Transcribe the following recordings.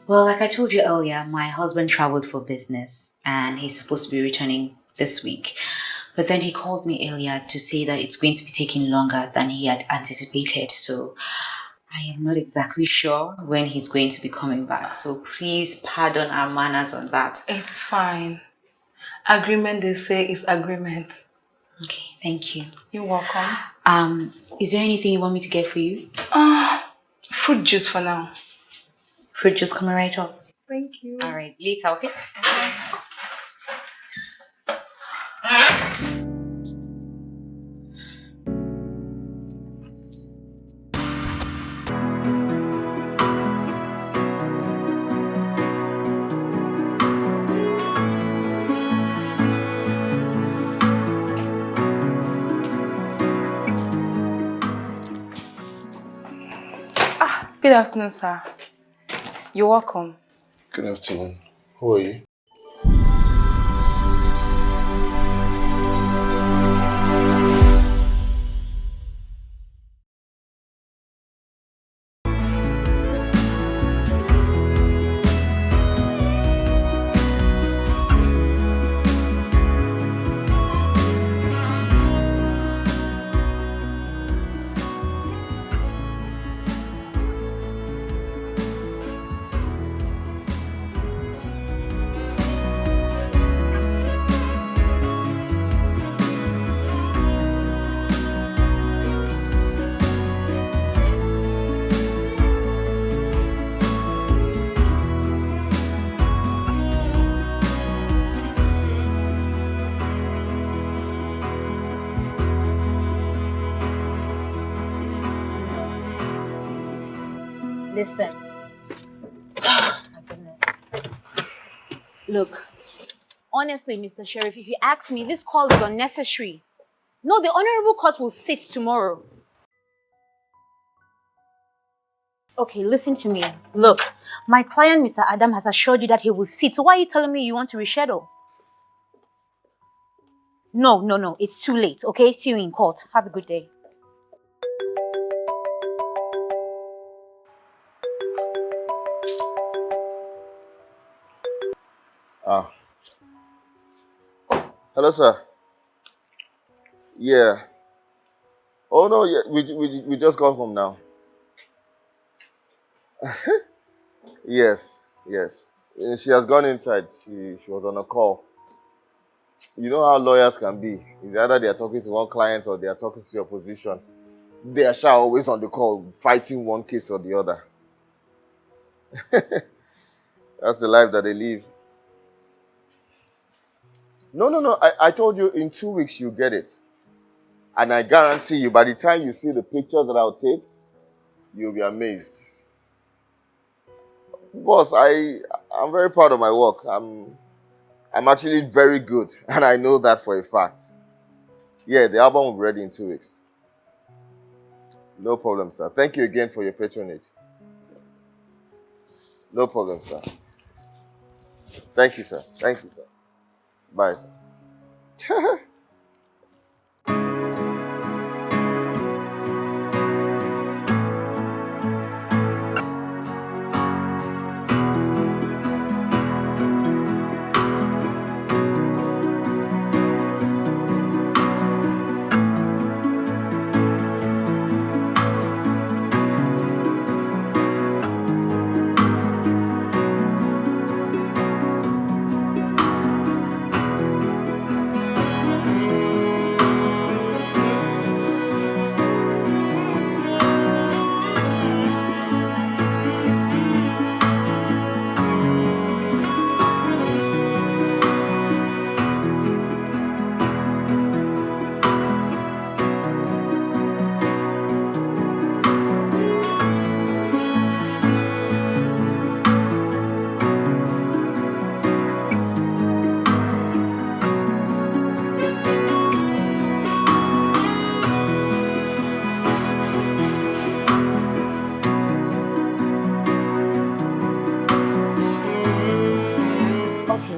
Well, like I told you earlier, my husband traveled for business and he's supposed to be returning this week. But then he called me earlier to say that it's going to be taking longer than he had anticipated. So I am not exactly sure when he's going to be coming back. So please pardon our manners on that. It's fine. Agreement, they say, is agreement. Okay, thank you. You're welcome. Is there anything you want me to get for you? Fruit juice for now. Fruit just coming right up. Thank you. All right, later, okay? Good afternoon, sir. You're welcome. Good afternoon. Who are you? Listen. My goodness. Look, honestly, Mr. Sheriff, if you ask me, this call is unnecessary. No, the Honorable Court will sit tomorrow. Okay, listen to me. Look, my client, Mr. Adam, has assured you that he will sit. So why are you telling me you want to reschedule? No. It's too late, okay? See you in court. Have a good day. Ah. Hello, sir. Yeah. Oh, no, yeah. We just got home now. Yes. She has gone inside. She was on a call. You know how lawyers can be. It's either they are talking to one client or they are talking to your position. They are always on the call, fighting one case or the other. That's the life that they live. No. I told you in 2 weeks you'll get it. And I guarantee you, by the time you see the pictures that I'll take, you'll be amazed. Boss, I'm very proud of my work. I'm actually very good, and I know that for a fact. Yeah, the album will be ready in 2 weeks. No problem, sir. Thank you again for your patronage. No problem, sir. Thank you, sir. Bye, sir.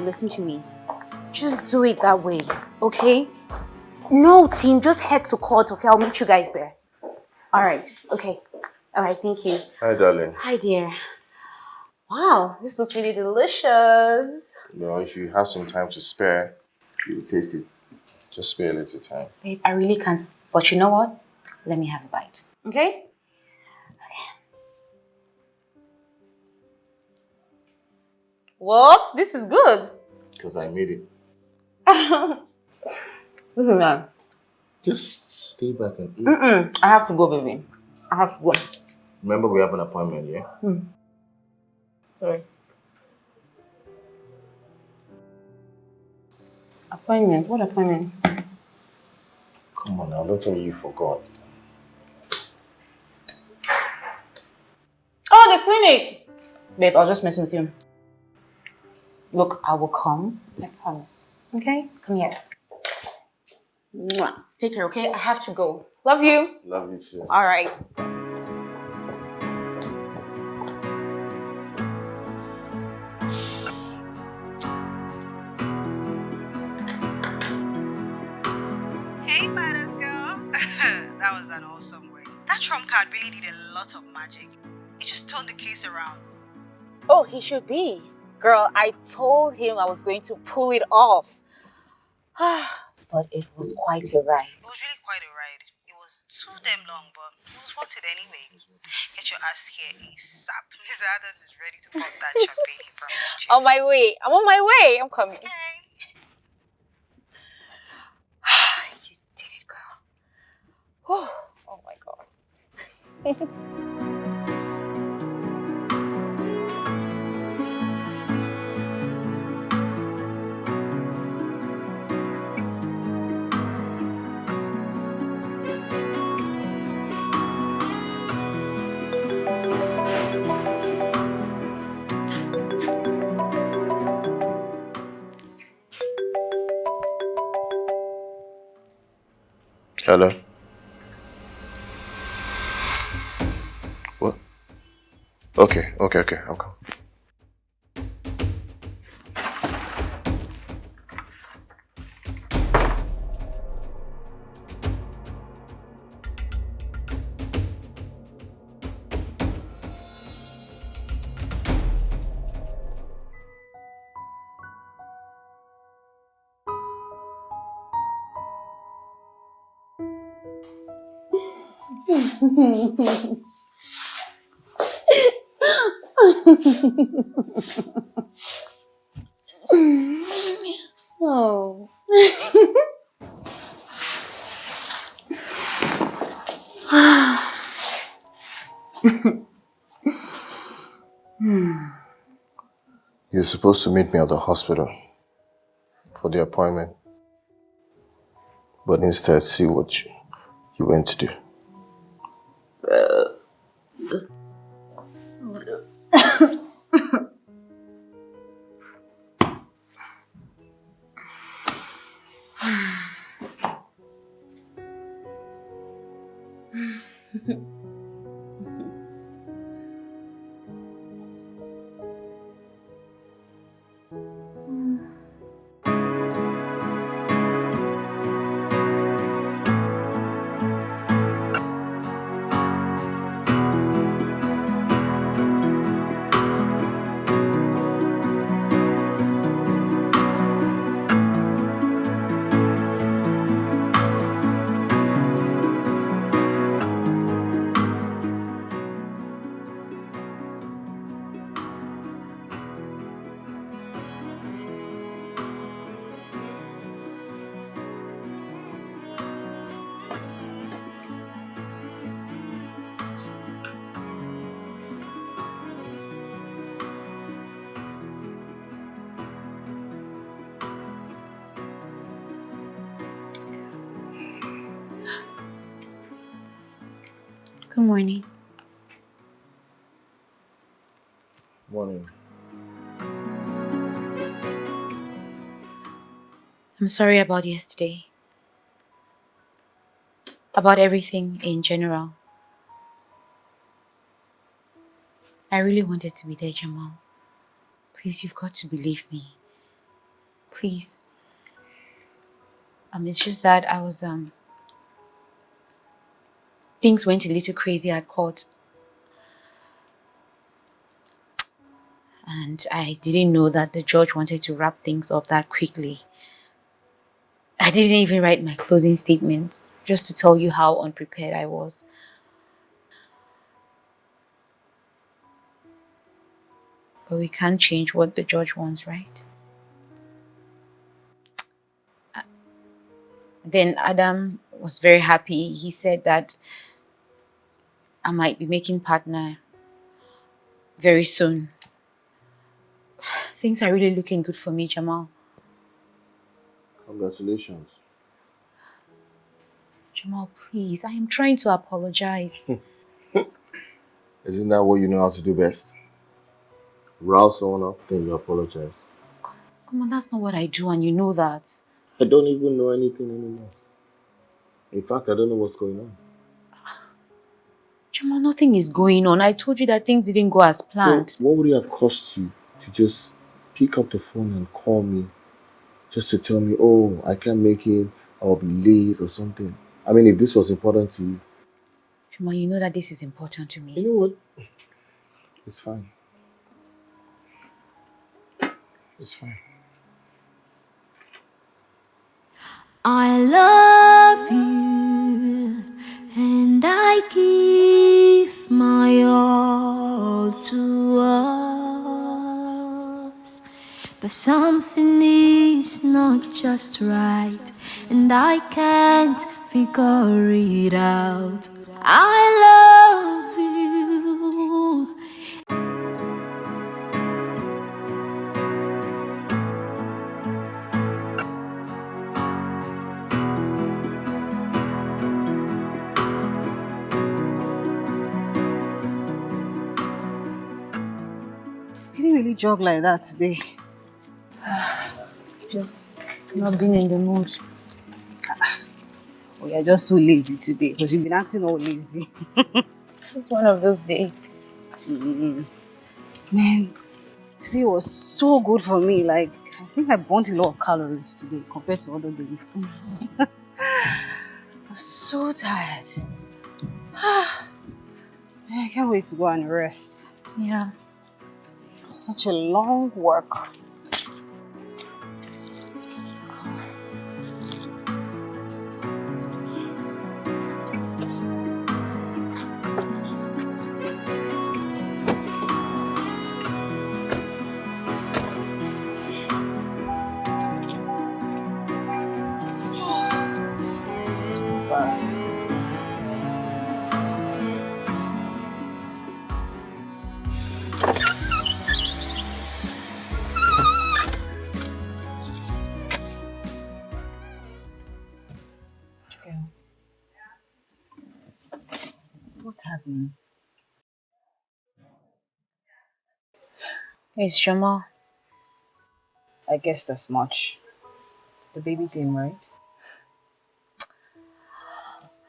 Listen to me. Just do it that way, okay? No, team, just head to court, okay? I'll meet you guys there. All right, okay. All right, thank you. Hi, darling. Hi, dear. Wow, this looks really delicious. Well, if you have some time to spare, you will taste it. Just spare a little time. Babe, I really can't. But you know what? Let me have a bite. Okay? What? This is good. Because I made it. No. Just stay back and eat. I have to go, baby. I have to go. Remember, we have an appointment, yeah? Sorry. Appointment? What appointment? Come on now, don't tell me you forgot. Oh, the clinic! Babe, I was just messing with you. Look, I will come. I promise. Okay? Come here. Mwah. Take care, okay? I have to go. Love you. Love you too. All right. Hey, badass girl. That was an awesome way. That trump card really did a lot of magic. It just turned the case around. Oh, he should be. Girl, I told him I was going to pull it off. But it was quite a ride. It was really quite a ride. It was too damn long, but it was worth it anyway. Get your ass here ASAP. Mr. Adams is ready to pop that champagne he promised you. On my way. I'm on my way. I'm coming. Okay. You did it, girl. Oh my God. Hello? What? Okay, I'll come. Oh. You're supposed to meet me at the hospital for the appointment. But instead, see what you went to do. Good morning. Morning. I'm sorry about yesterday. About everything in general. I really wanted to be there, Jamal. Please, you've got to believe me. Please. It's just that I was, things went a little crazy at court. And I didn't know that the judge wanted to wrap things up that quickly. I didn't even write my closing statement, just to tell you how unprepared I was. But we can't change what the judge wants, right? Then Adam was very happy. He said that I might be making partner very soon. Things are really looking good for me, Jamal. Congratulations. Jamal, please, I am trying to apologize. Isn't that what you know how to do best? Rouse someone up, then you apologize. Come on, that's not what I do, and you know that. I don't even know anything anymore. In fact, I don't know what's going on. Jamal, nothing is going on. I told you that things didn't go as planned. So, what would it have cost you to just pick up the phone and call me just to tell me, oh, I can't make it, I'll be late or something? I mean, if this was important to you. Jamal, you know that this is important to me. You know what? It's fine. It's fine. I love you and I give my all to us. But something is not just right, and I can't figure it out. I love you. You didn't really jog like that today. Just not being in the mood. Oh, you're just so lazy today because you've been acting all lazy. Just one of those days. Man, today was so good for me. Like, I think I burnt a lot of calories today compared to other days. I'm so tired. I can't wait to go and rest. Yeah. Such a long work. Super. Girl. What's happening? It's Jamal. I guess that's much. The baby thing, right?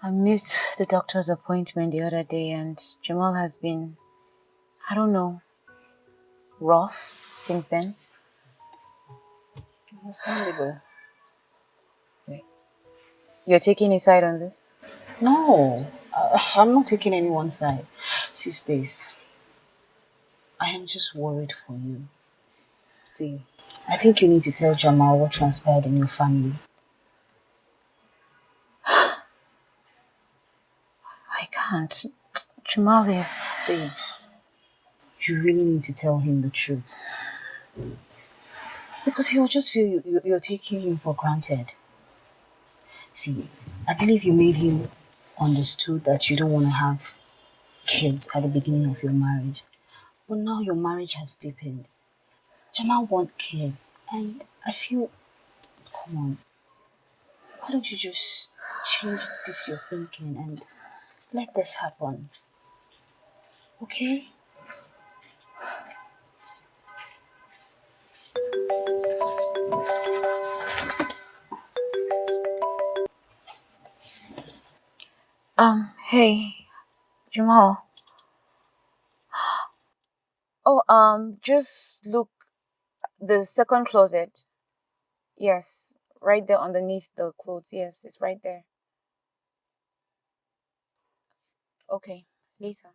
I missed the doctor's appointment the other day, and Jamal has been, I don't know, rough since then. Understandable. You're taking his side on this? No, I'm not taking anyone's side. Sisters, I am just worried for you. See, I think you need to tell Jamal what transpired in your family. I can't. Jamal is... Babe, you really need to tell him the truth. Because he will just feel you're taking him for granted. See, I believe you made him understood that you don't want to have kids at the beginning of your marriage. But now your marriage has deepened. Jamal wants kids, and I feel, come on, why don't you just change this your thinking and let this happen? Okay? Hey, Jamal. Oh, just look, the second closet. Yes, right there underneath the clothes. Yes, it's right there. Okay, later.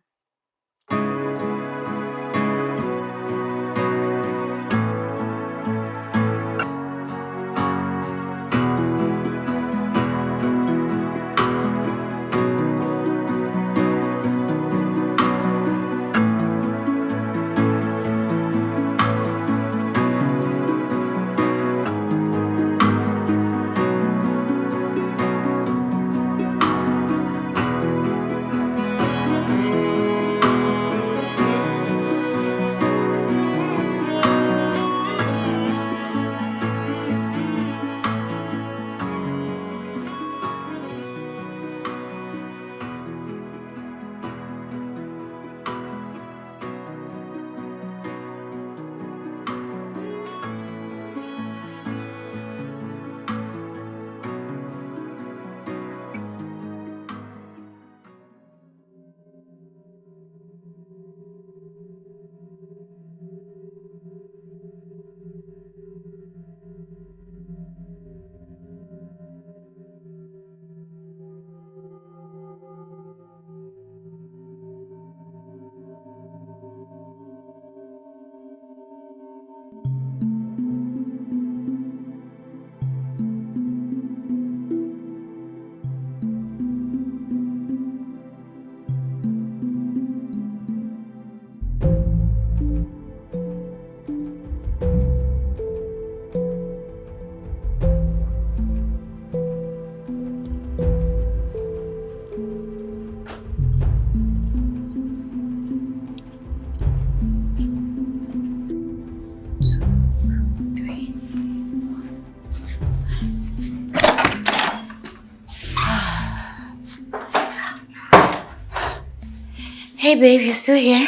Hey, babe, you still here?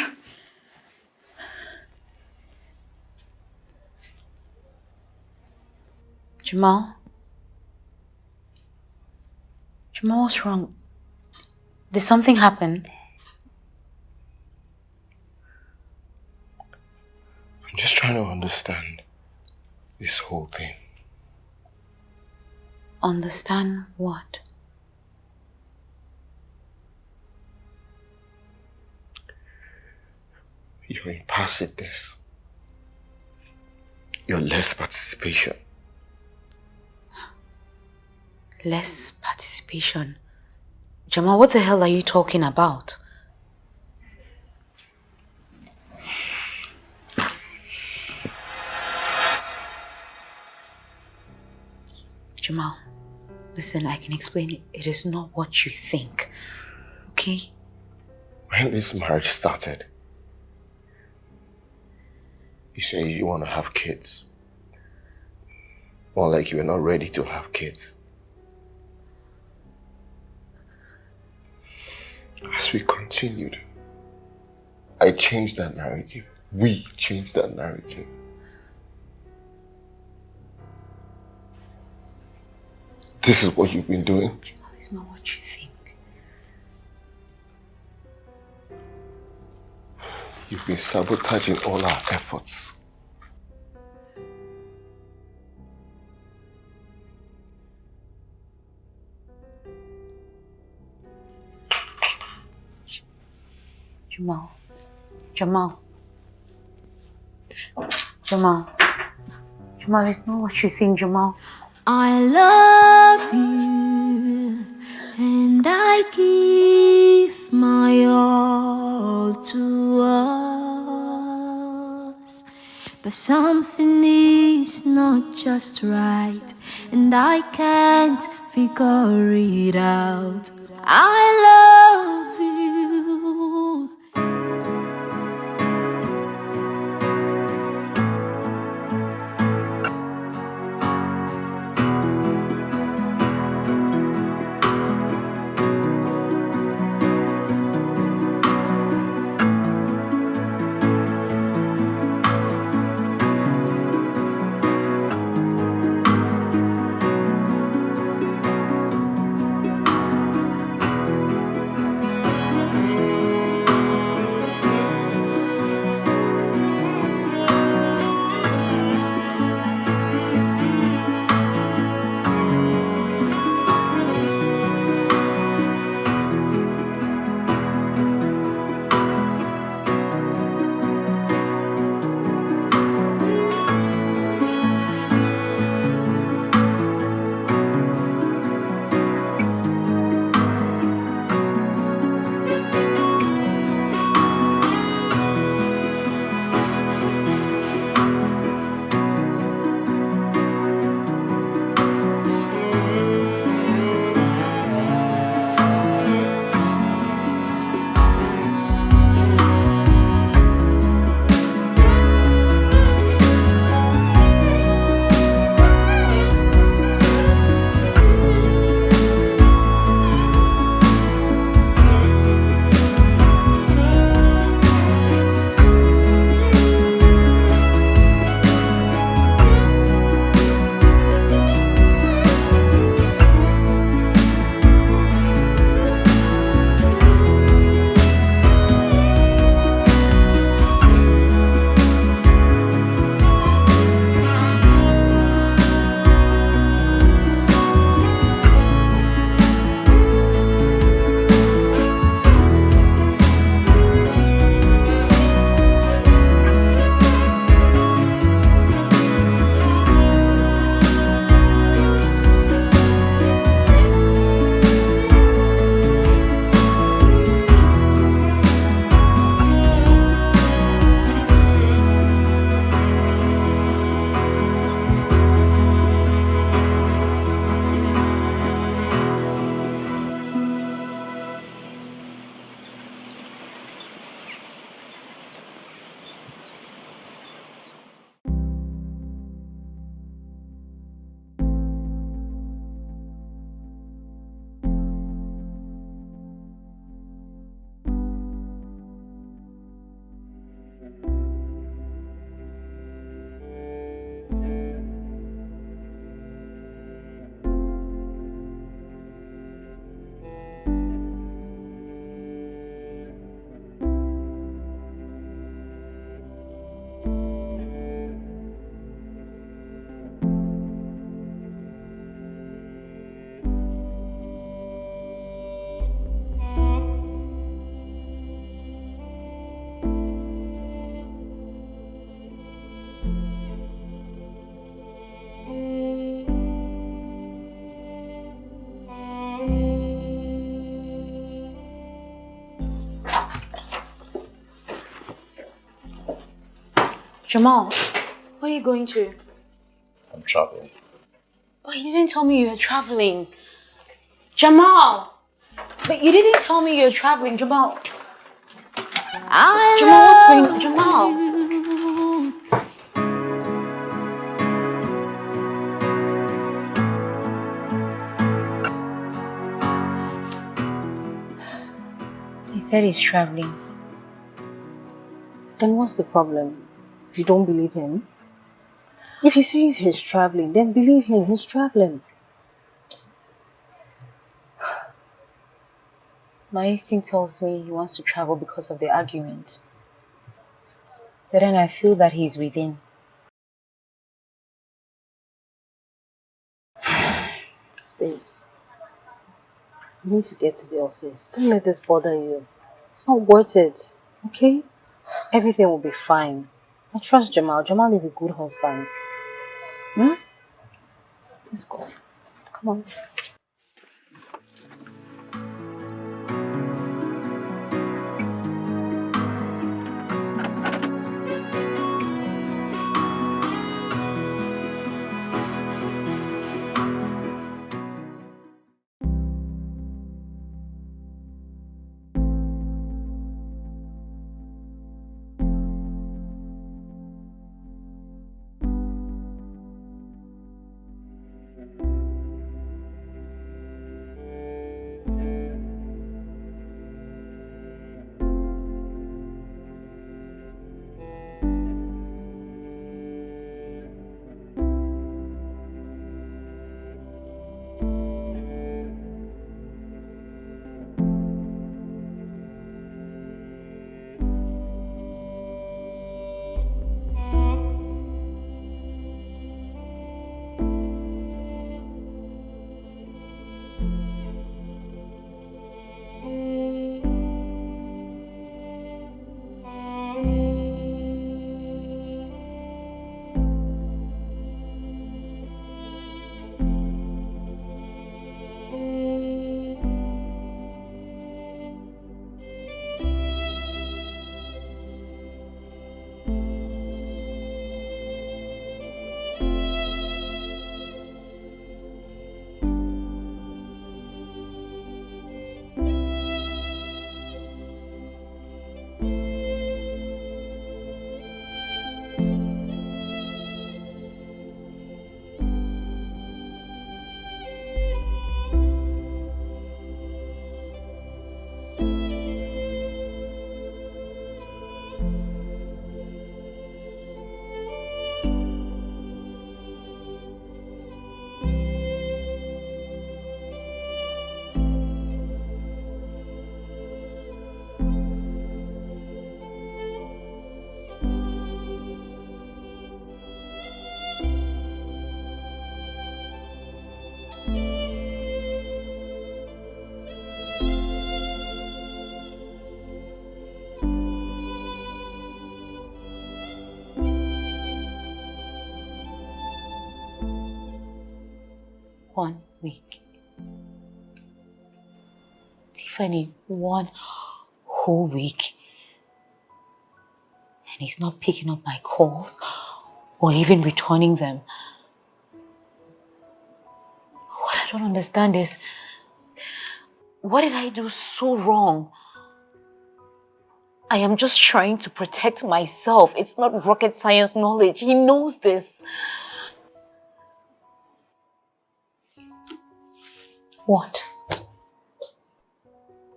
Jamal? Jamal, what's wrong? Did something happen? I'm just trying to understand this whole thing. Understand what? Your impassiveness. Your less participation. Less participation. Jamal, what the hell are you talking about? Jamal, listen, I can explain it. It is not what you think. Okay? When this marriage started, you say you want to have kids. More like you were not ready to have kids. As we continued, I changed that narrative. We changed that narrative. This is what you've been doing. Jamal, it's not what you think. You've been sabotaging all our efforts. Jamal. Jamal. Jamal. Jamal, it's not what you think, Jamal. I love you and I give my all to us. But something is not just right, and I can't figure it out. I love you. Jamal, where are you going to? I'm traveling. Oh, you didn't tell me you were traveling. Jamal! But you didn't tell me you're traveling, Jamal. Jamal, what's going on? Jamal! He said he's traveling. Then what's the problem? You don't believe him? If he says he's traveling, then believe him, he's traveling. My instinct tells me he wants to travel because of the argument. But then I feel that he's within. Stace, you need to get to the office. Don't let this bother you. It's not worth it, okay? Everything will be fine. I trust Jamal. Jamal is a good husband. Let's go. Come on. One week. Tiffany, one whole week. And he's not picking up my calls or even returning them. What I don't understand is, what did I do so wrong? I am just trying to protect myself. It's not rocket science knowledge. He knows this. What?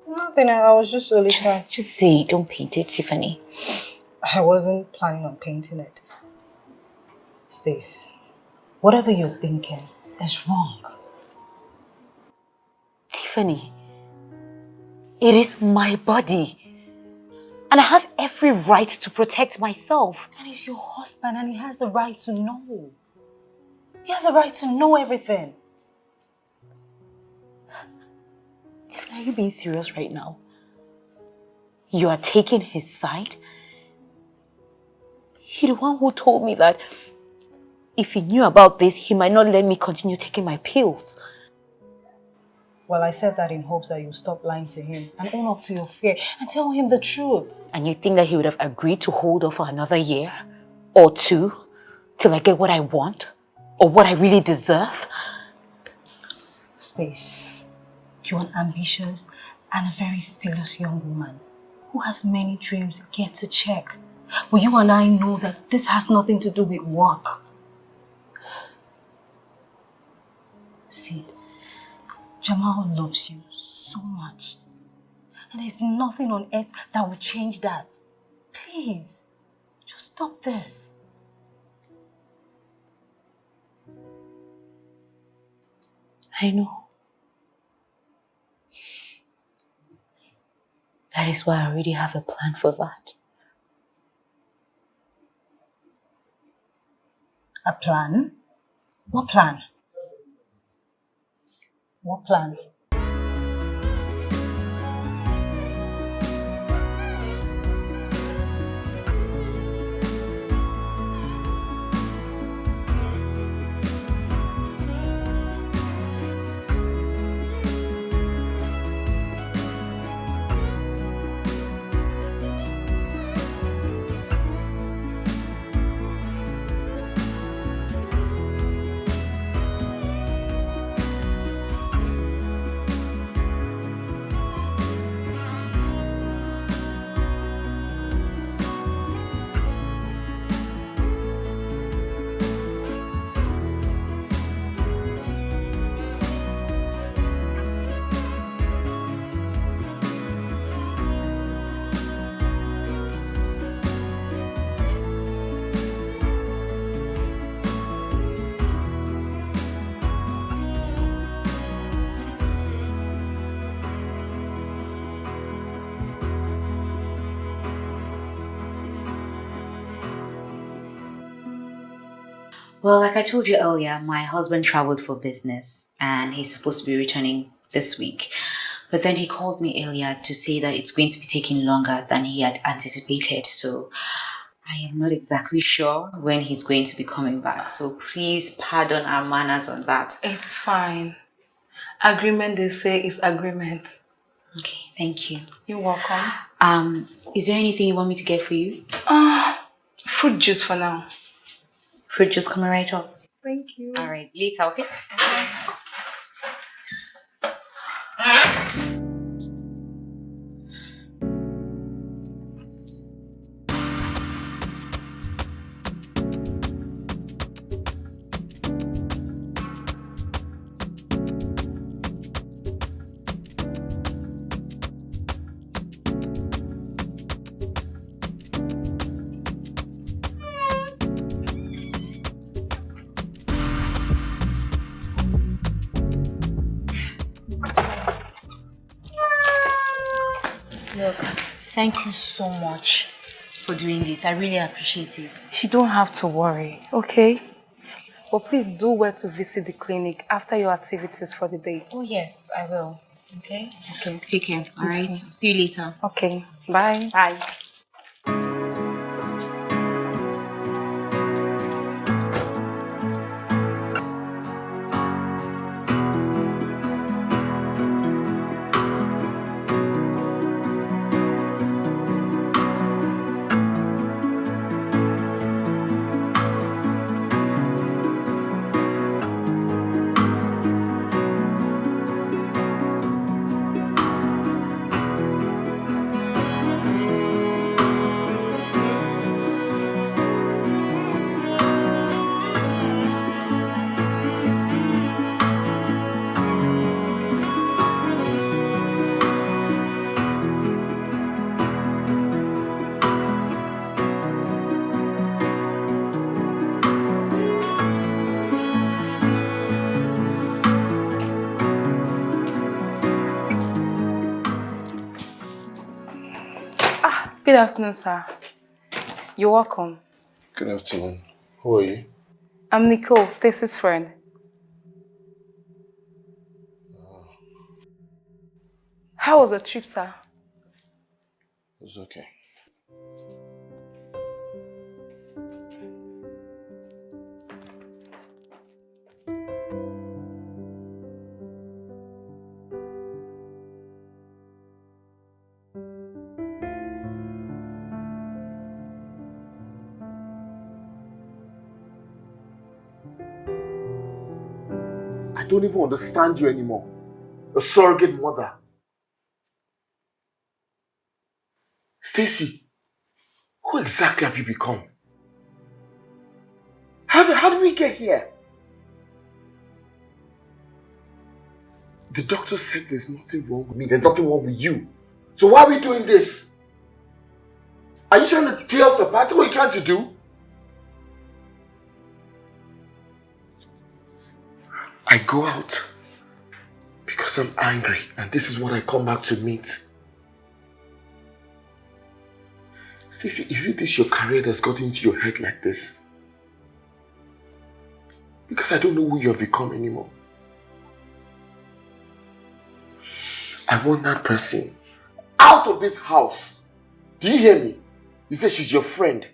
Nothing. I was just only trying. Just say it. Don't paint it, Tiffany. I wasn't planning on painting it. Stace, whatever you're thinking is wrong. Tiffany, it is my body. And I have every right to protect myself. And he's your husband and he has the right to know. He has a right to know everything. Tiffany, are you being serious right now? You are taking his side? You're the one who told me that if he knew about this, he might not let me continue taking my pills. Well, I said that in hopes that you'll stop lying to him and own up to your fear and tell him the truth. And you think that he would have agreed to hold off for another year? or two till I get what I want or what I really deserve? Stace, you're an ambitious and a very serious young woman who has many dreams yet to check. But you and I know that this has nothing to do with work. See, Jamal loves you so much. And there's nothing on earth that will change that. Please, just stop this. I know. That is why I already have a plan for that. A plan? What plan? What plan? Well, like I told you earlier, my husband traveled for business and he's supposed to be returning this week. But then he called me earlier to say that it's going to be taking longer than he had anticipated. So I am not exactly sure when he's going to be coming back. So please pardon our manners on that. It's fine. Agreement, they say, is agreement. Okay, thank you. You're welcome. Is there anything you want me to get for you? Fruit juice for now. Fruit just coming right up. Thank you. All right, later, okay? Look, thank you so much for doing this. I really appreciate it. You don't have to worry, okay? But please do well to visit the clinic after your activities for the day. Oh, yes, I will. Okay? Okay. Take care, all You right? too. See you later. Okay. Bye. Bye. Good afternoon, sir. You're welcome. Good afternoon. Who are you? I'm Nicole, Stacy's friend. How was the trip, sir? It was okay. don't even understand you anymore. A surrogate mother. Stacy, who exactly have you become? How did we get here? The doctor said there's nothing wrong with me. There's nothing wrong with you. So why are we doing this? Are you trying to tear us apart? What are you trying to do? I go out because I'm angry, and this is what I come back to meet. Stacey, is it this your career that's got into your head like this? Because I don't know who you have become anymore. I want that person out of this house. Do you hear me? You say she's your friend.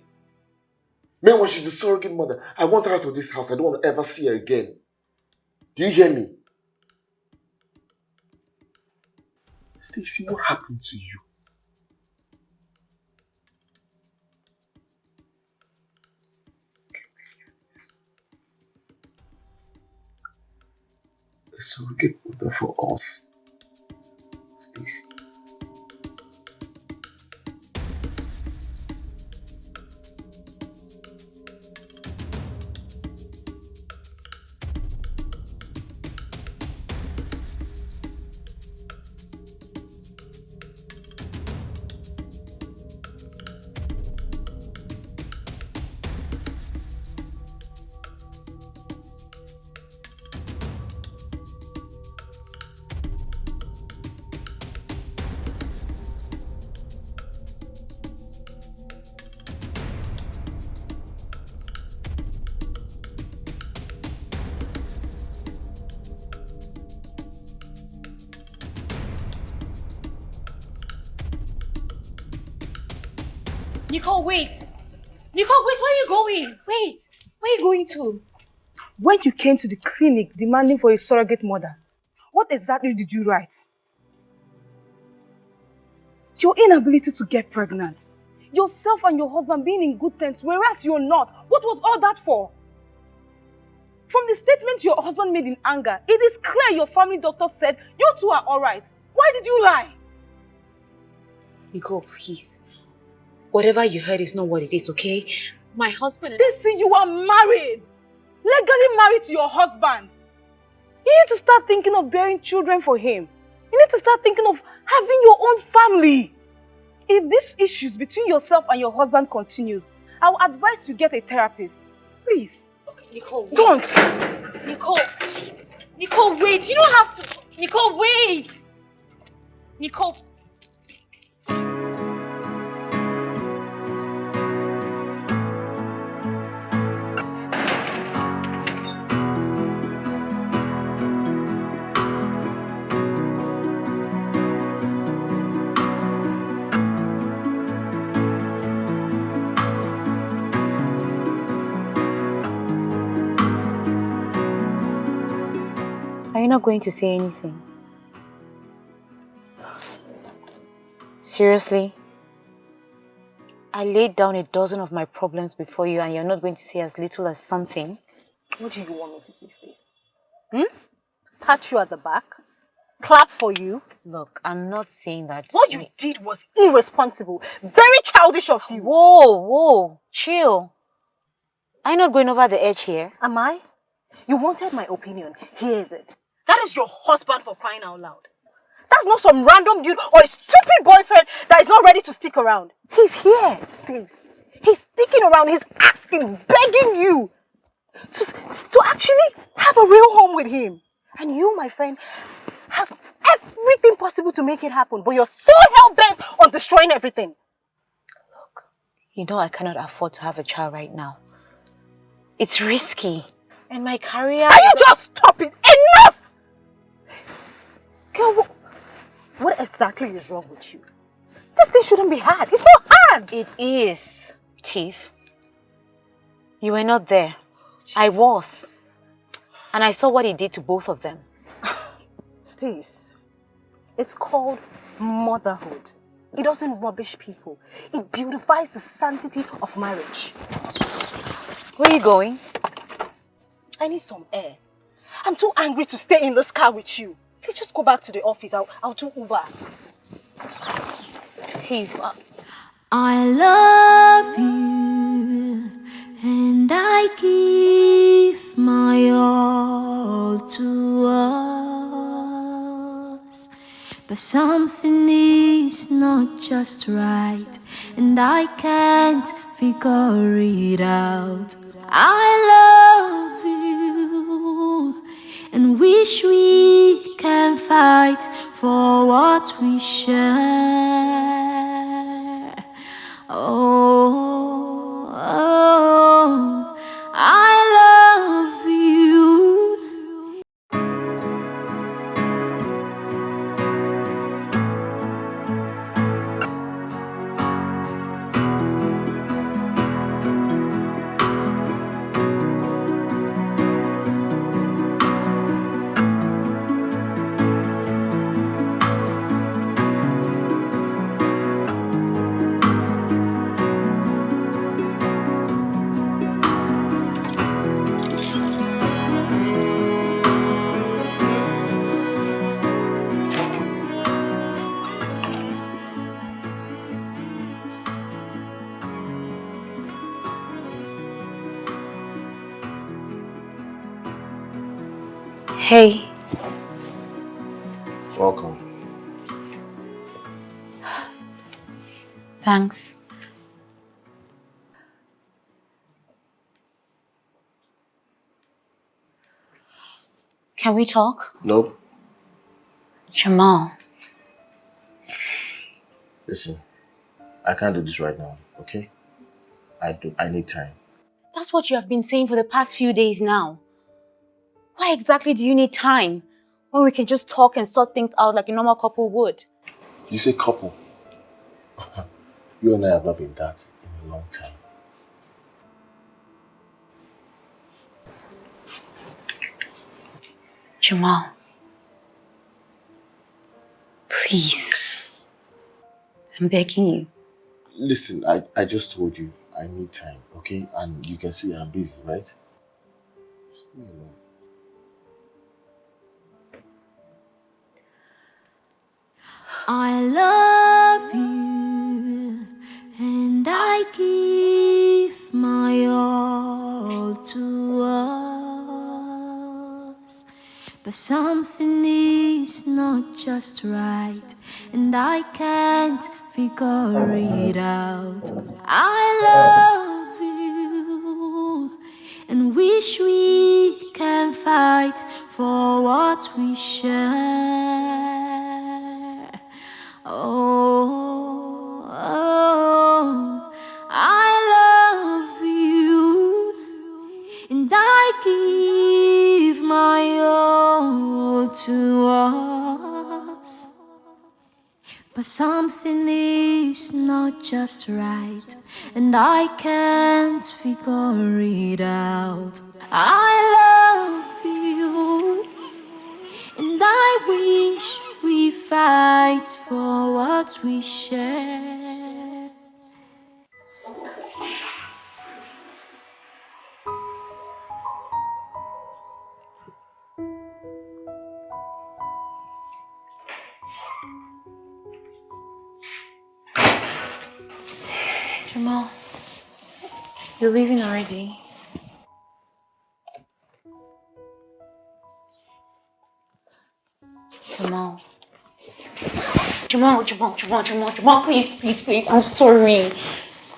Meanwhile, she's a surrogate mother. I want her out of this house. I don't want to ever see her again. Do you hear me? Stacey, what happened to you? A surrogate mother for us. Stacey. Nicole, wait! Nicole, wait, where are you going? Wait! Where are you going to? When you came to the clinic demanding for a surrogate mother, what exactly did you write? Your inability to get pregnant. Yourself and your husband being in good terms, whereas you're not. What was all that for? From the statement your husband made in anger, it is clear your family doctor said you two are alright. Why did you lie? Nicole, please. Whatever you heard is not what it is, okay? My husband... Stacy, you are married! Legally married to your husband. You need to start thinking of bearing children for him. You need to start thinking of having your own family. If these issues between yourself and your husband continues, I will advise you get a therapist. Please. Okay, Nicole, wait. Don't! Nicole! Nicole, wait! You don't have to... Nicole, wait! Nicole... Are you not going to say anything? Seriously? I laid down a dozen of my problems before you and you're not going to say as little as something? What do you want me to say, Stace? Pat you at the back? Clap for you? Look, I'm not saying that... What you did was irresponsible. Very childish of you. Whoa, chill. Are you not going over the edge here? Am I? You wanted my opinion. Here is it. That is your husband, for crying out loud. That's not some random dude or a stupid boyfriend that is not ready to stick around. He's here, Stace. He's sticking around. He's asking, begging you to actually have a real home with him. And you, my friend, have everything possible to make it happen. But you're so hell-bent on destroying everything. Look, you know I cannot afford to have a child right now. It's risky. And my career... Can you just stop it? Enough! Girl, what exactly is wrong with you? This thing shouldn't be hard. It's not hard. It is, Chief. You were not there. I was. And I saw what he did to both of them. Stace, it's called motherhood. It doesn't rubbish people. It beautifies the sanctity of marriage. Where are you going? I need some air. I'm too angry to stay in this car with you. Please just go back to the office. I'll do Uber. Tiff, I love you, and I give my all to us. But something is not just right, and I can't figure it out. I love you, and wish we can fight for what we share. Oh, oh, I love you. Hey, Welcome. thanks. Can we talk? Nope. Jamal, Listen, I can't do this right now, okay? I need time. that's what you have been saying for the past few days now. Why exactly do you need time when we can just talk and sort things out like a normal couple would? You say couple. You and I have not been that in a long time. Jamal, please. I'm begging you. Listen, I just told you I need time, okay? And you can see I'm busy, right? Just leave me alone. I love you, and I give my all to us. But something is not just right, and I can't figure it out. I love you, and wish we can fight for what we share. Oh, oh, I love you, and I give my all to us. But something is not just right, and I can't figure it out. I love you, and I wish we fight for what we share. Jamal, you're leaving already. Jamal. Jamal, please. I'm sorry.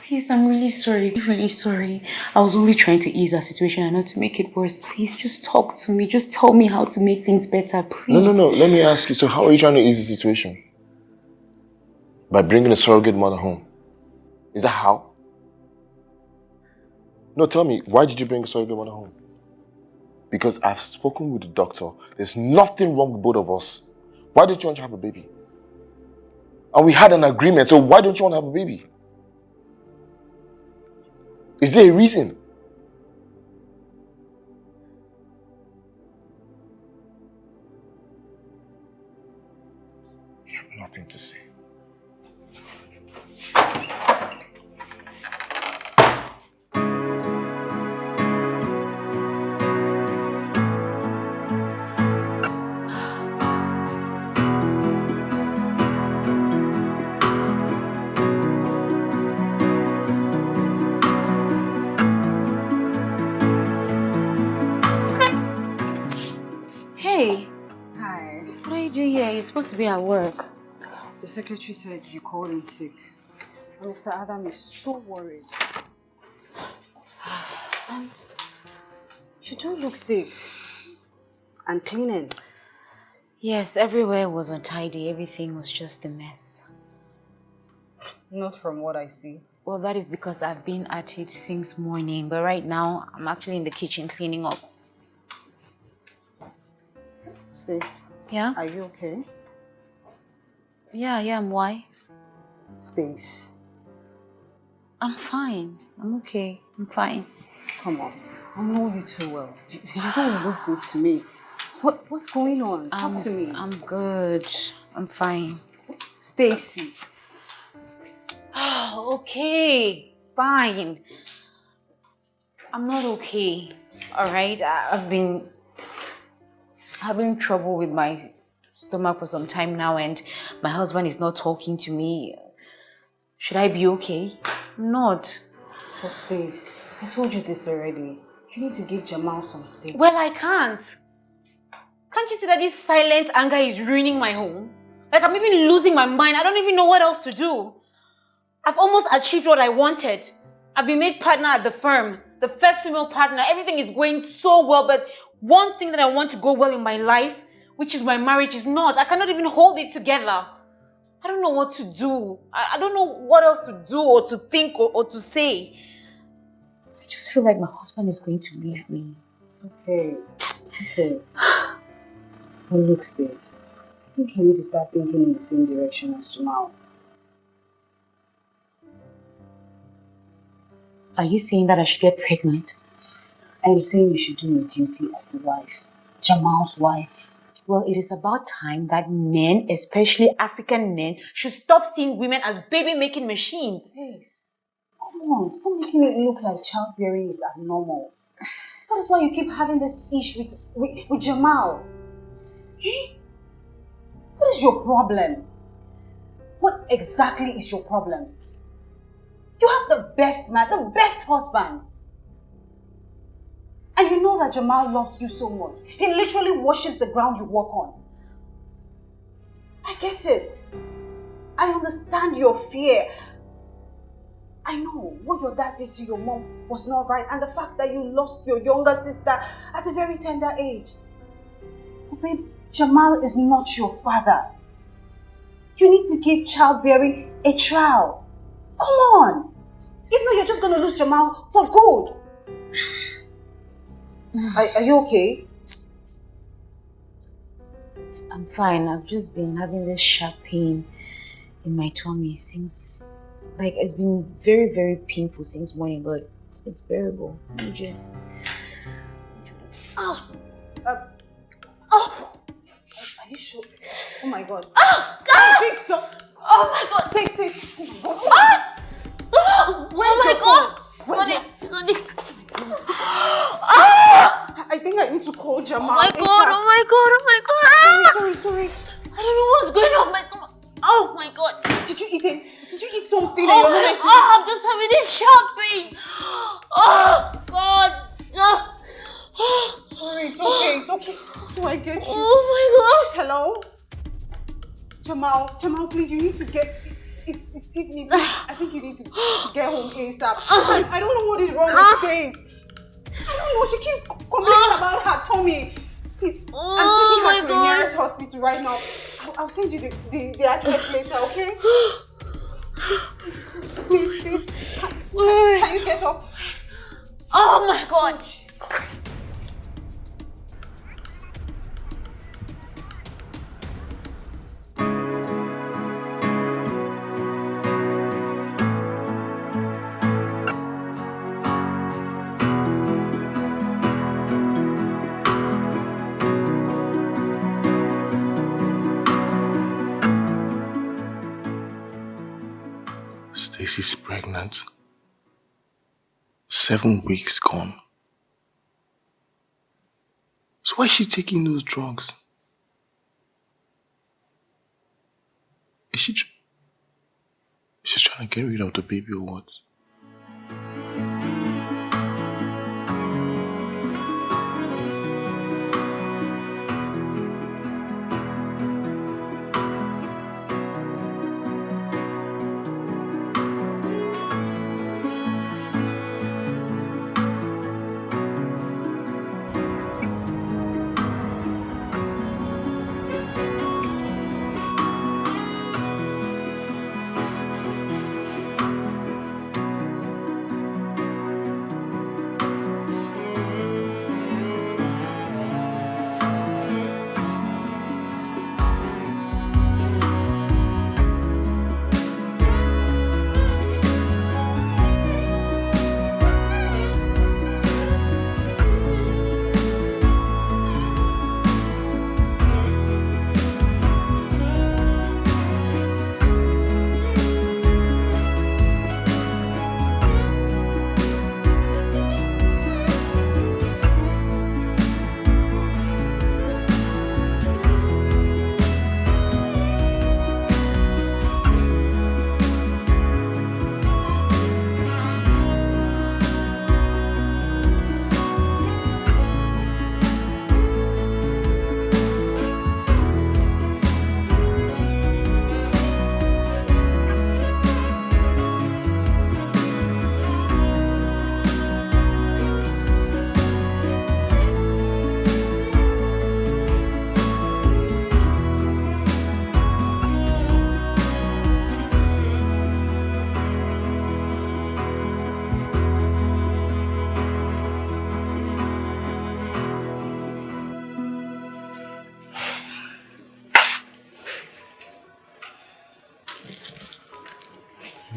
Please, I'm really sorry. I was only trying to ease our situation and not to make it worse. Please, just talk to me. Just tell me how to make things better, please. No. Let me ask you. So how are you trying to ease the situation? By bringing a surrogate mother home? Is that how? No, tell me, why did you bring a surrogate mother home? Because I've spoken with the doctor. There's nothing wrong with both of us. Why don't you want to have a baby? And we had an agreement, so why don't you want to have a baby? Is there a reason? You have nothing to say. supposed to be at work. The secretary said you called in sick. Mr. Adam is so worried. And you do look sick. And cleaning. Yes, everywhere was untidy. Everything was just a mess. Not from what I see. Well, that is because I've been at it since morning. But right now, I'm actually in the kitchen cleaning up. Stace. Yeah? Are you okay? Yeah, I am. Why? Stace. I'm fine. I'm okay. I'm fine. Come on. I know you too well. You don't look good to me. What's going on? Talk to me. I'm good. I'm fine. Stacy. Okay, fine. I'm not okay. All right, I've been having trouble with my stomach for some time now, and my husband is not talking to me. Should I be okay? I'm not. Oh, Stace, I told you this already. You need to give Jamal some space. Well, I can't. Can't you see that this silent anger is ruining my home? Like, I'm even losing my mind. I don't even know what else to do. I've almost achieved what I wanted. I've been made partner at the firm, the first female partner. Everything is going so well, but one thing that I want to go well in my life, which is my marriage, is not. I cannot even hold it together. I don't know what to do. I don't know what else to do or to think or to say. I just feel like my husband is going to leave me. It's okay. Okay. But look, Stace, I think you need to start thinking in the same direction as Jamal. Are you saying that I should get pregnant? I am saying you should do your duty as a wife. Jamal's wife. Well, it is about time that men, especially African men, should stop seeing women as baby-making machines. Yes. Come on, stop making it look like childbearing is abnormal. That is why you keep having this issue with Jamal. Eh? What is your problem? What exactly is your problem? You have the best man, the best husband. And you know that Jamal loves you so much. He literally worships the ground you walk on. I get it. I understand your fear. I know what your dad did to your mom was not right, and the fact that you lost your younger sister at a very tender age. But babe, Jamal is not your father. You need to give childbearing a trial. Come on. If not, you're just going to lose Jamal for good. Are you okay? I'm fine. I've just been having this sharp pain in my tummy since, like, it's been very, very painful since morning, but it's bearable. I'm just... Oh! Are you sure? Oh my God. Oh my God! Stay. Oh my God. Oh my God! I think I need to call Jamal. Oh my God! Sorry. I don't know what's going on with my stomach. Oh my God! Did you eat something? I'm just having this sharp pain. Oh God! Sorry, it's okay. Do I get you? Oh my God! Hello? Jamal, please, you need to get... It's Tiffany, please. I think you need to get home ASAP. I don't know what is wrong with Grace. I don't know, she keeps complaining about her tummy. Please, I'm taking her to the nearest hospital right now. I'll send you the address later, okay? Please. Can you get up? Oh my God! Jesus Christ. Stacy's pregnant. 7 weeks gone. So why is she taking those drugs? Is she she's trying to get rid of the baby or what?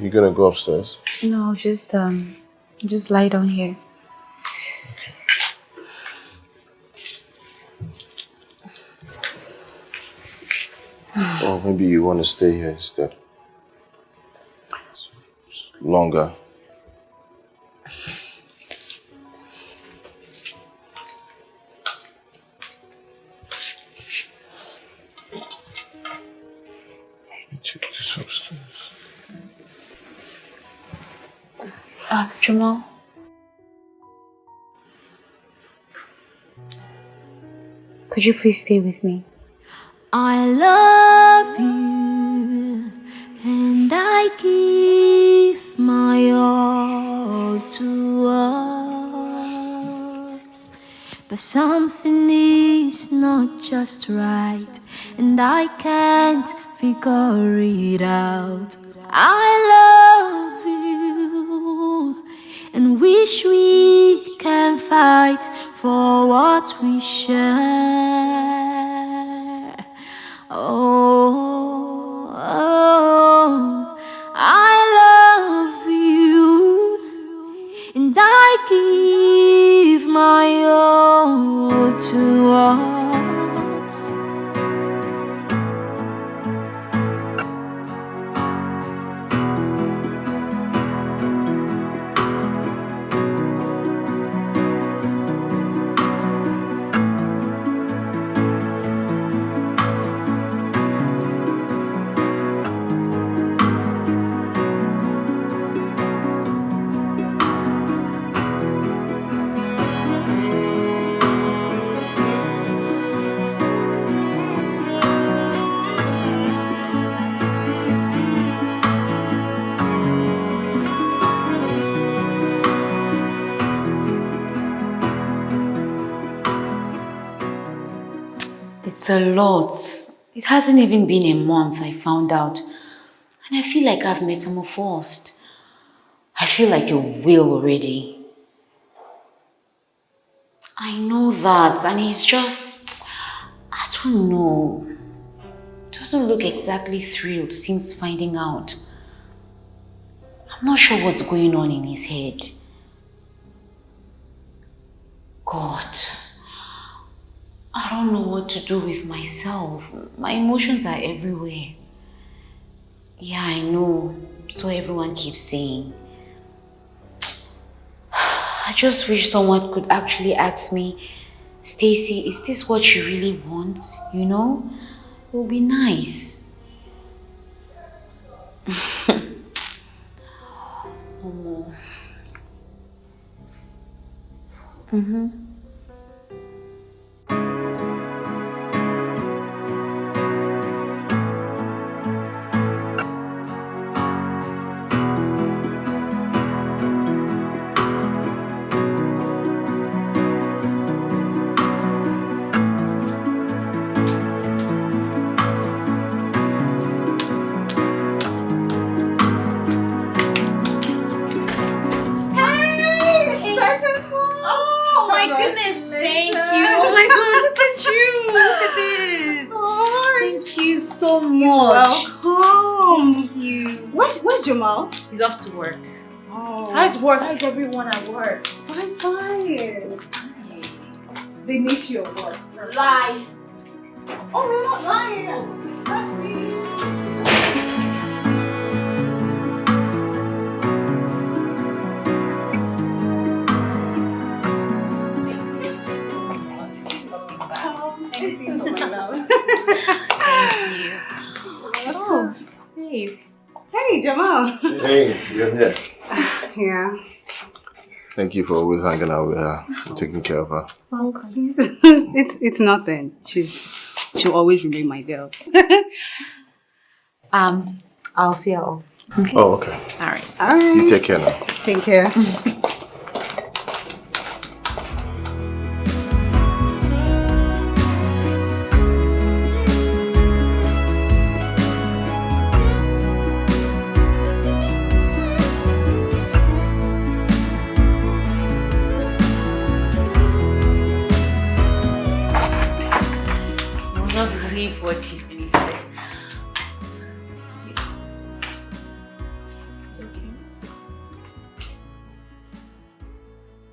You gonna go upstairs? No, just lie down here. Or maybe you want to stay here instead. It's longer. Take this upstairs. Jamal. Could you please stay with me? I love you and I give my all to us. But something is not just right and I can't figure it out. I love you and wish we can fight for what we share. Oh, I love you and I give my all to us. It's a lot. It hasn't even been a month, I found out. And I feel like I've metamorphosed. I feel like a whale already. I know that, and it's just, I don't know. Doesn't look exactly thrilled since finding out. I'm not sure what's going on in his head. God, I don't know what to do with myself. My emotions are everywhere. Yeah, I know. So everyone keeps saying. I just wish someone could actually ask me, Stacy, is this what you really want? You know? It would be nice. Oh. Oh my goodness, thank you. Oh my god, look at you. Look at this. Thank you so much. You're welcome. Thank you. Where's Jamal? He's off to work. Oh. How's work? How's everyone at work? Fine. They miss you or what? Lies. Oh, we're not lying. That's me. Thank you. Oh, babe. Hey, Jamal. Hey, you're here. Yeah. Thank you for always hanging out with her and taking care of her. It's nothing. She'll always remain my girl. I'll see you all. Okay. Oh, okay. All right. All right. You take care now. Take care. I will not believe what you really said.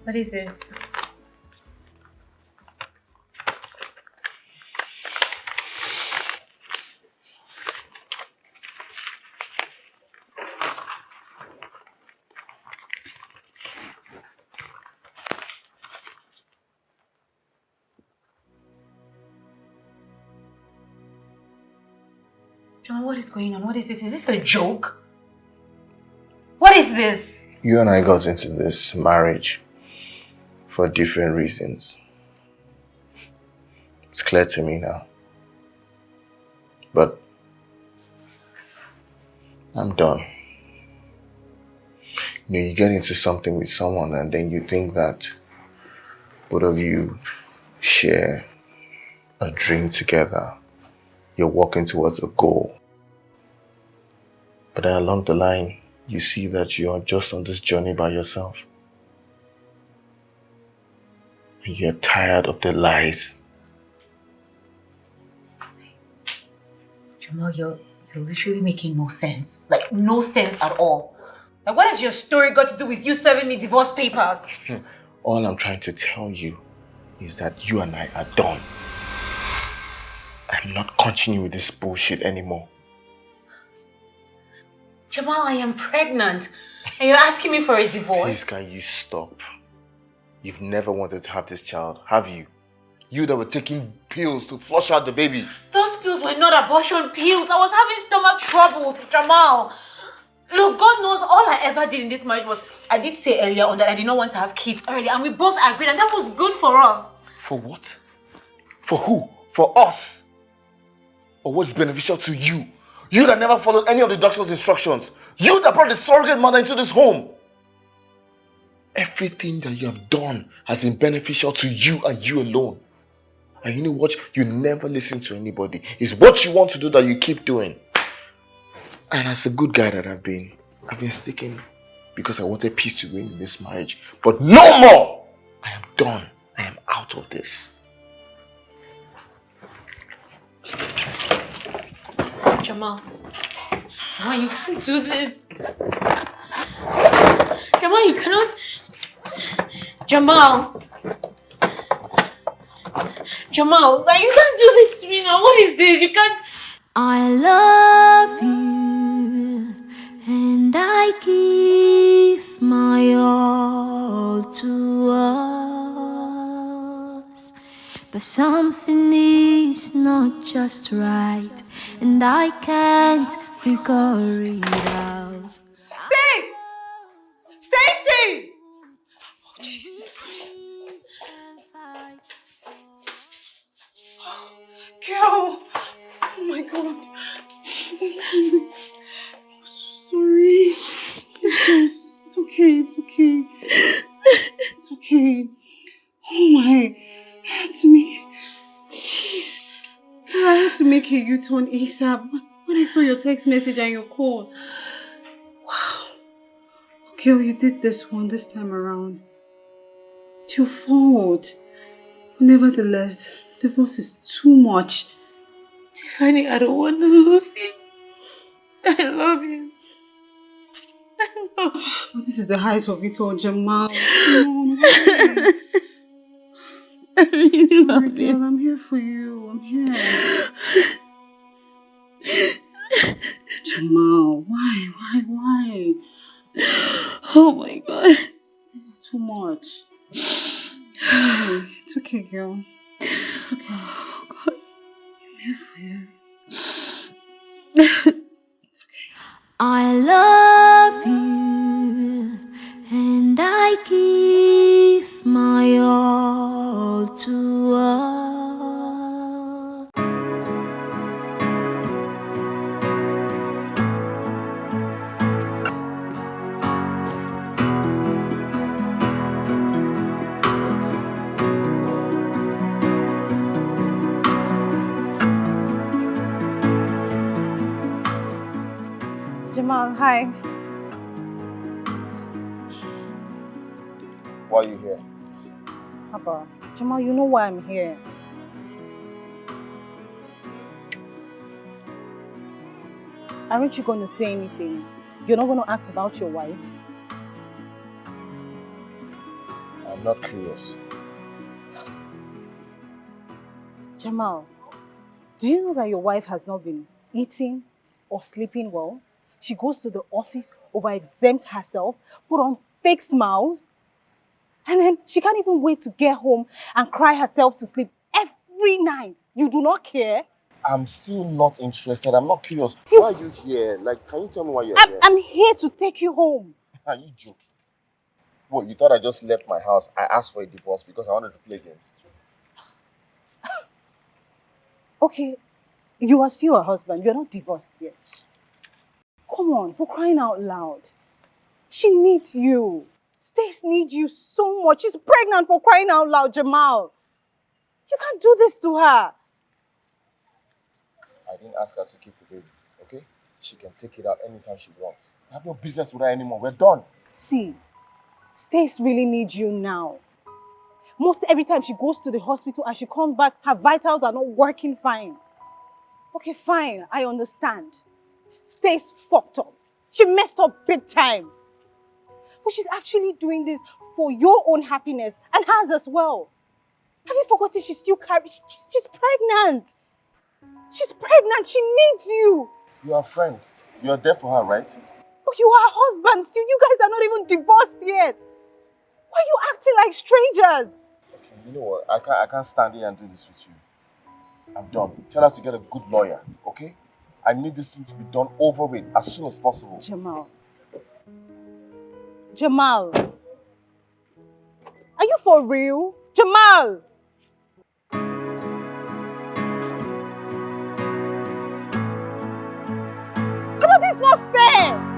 What is this? John, what is going on? What is this? Is this a joke? What is this? You and I got into this marriage for different reasons. It's clear to me now. But I'm done. You know, you get into something with someone and then you think that both of you share a dream together. You're walking towards a goal. But then along the line, you see that you're just on this journey by yourself. And you're tired of the lies. Jamal, you're literally making no sense. Like, no sense at all. Like, what has your story got to do with you serving me divorce papers? All I'm trying to tell you is that you and I are done. I'm not continuing with this bullshit anymore. Jamal, I am pregnant. And you're asking me for a divorce? Please, can you stop? You've never wanted to have this child, have you? You that were taking pills to flush out the baby. Those pills were not abortion pills. I was having stomach troubles, Jamal. Look, God knows all I ever did in this marriage was, I did say earlier on that I did not want to have kids early, and we both agreed, and that was good for us. For what? For who? For us? Or what's beneficial to you? You that never followed any of the doctor's instructions. You that brought the surrogate mother into this home. Everything that you have done has been beneficial to you and you alone. And you know what? You never listen to anybody. It's what you want to do that you keep doing. And as a good guy that I've been sticking because I wanted peace to reign in this marriage. But no more! I am done. I am out of this. Jamal, you can't do this. Jamal, you cannot. Jamal, you can't do this to me now. What is this? You can't. I love you and I give my all to us, but something is not just right and I can't figure it out. Stacy! Oh, Jesus Christ. Girl! Oh my God. I'm so sorry. It's okay. It's okay. Oh my. I had to make... Jeez. I had to make a U-turn ASAP when I saw your text message and your call. Wow. Okay, well, you did this one this time around. It's your fault. But nevertheless, divorce is too much. Tiffany, I don't want to lose him. I love him. But this is the height of it all, Jamal. Come on, I really love him. girl, I'm here for you. I'm here. Jamal, why? Oh my God. This is too much. It's okay, girl. It's okay. Oh God. I'm here for you. It's okay. I love you and I give my all to us. Jamal, hi. Why are you here? Papa, Jamal, you know why I'm here. Aren't you going to say anything? You're not going to ask about your wife? I I'm not curious. Jamal, do you know that your wife has not been eating or sleeping well? She goes to the office, over-exempt herself, put on fake smiles, and then she can't even wait to get home and cry herself to sleep every night. You do not care? I'm still not interested. I'm not curious. You- Why are you here? Like, can you tell me why you're here? I'm here to take you home. Are you joking? What, you thought I just left my house? I asked for a divorce because I wanted to play games. Okay, you are still her husband. You're not divorced yet. Come on, for crying out loud. She needs you. Stace needs you so much. She's pregnant, for crying out loud, Jamal. You can't do this to her. I didn't ask her to keep the baby, okay? She can take it out anytime she wants. I have no business with her anymore. We're done. See, Stace really needs you now. Most every time she goes to the hospital and she comes back, her vitals are not working fine. Okay, fine, I understand. Stace fucked up. She messed up big time. But she's actually doing this for your own happiness and hers as well. Have you forgotten she's still carrying? She's pregnant. She's pregnant. She needs you. You're a friend. You're there for her, right? But you are her husband still. You guys are not even divorced yet. Why are you acting like strangers? Okay, you know what? I can't stand here and do this with you. I'm done. Tell her to get a good lawyer, okay? I need this thing to be done over with as soon as possible. Jamal. Jamal. Are you for real? Jamal! Jamal, this is not fair!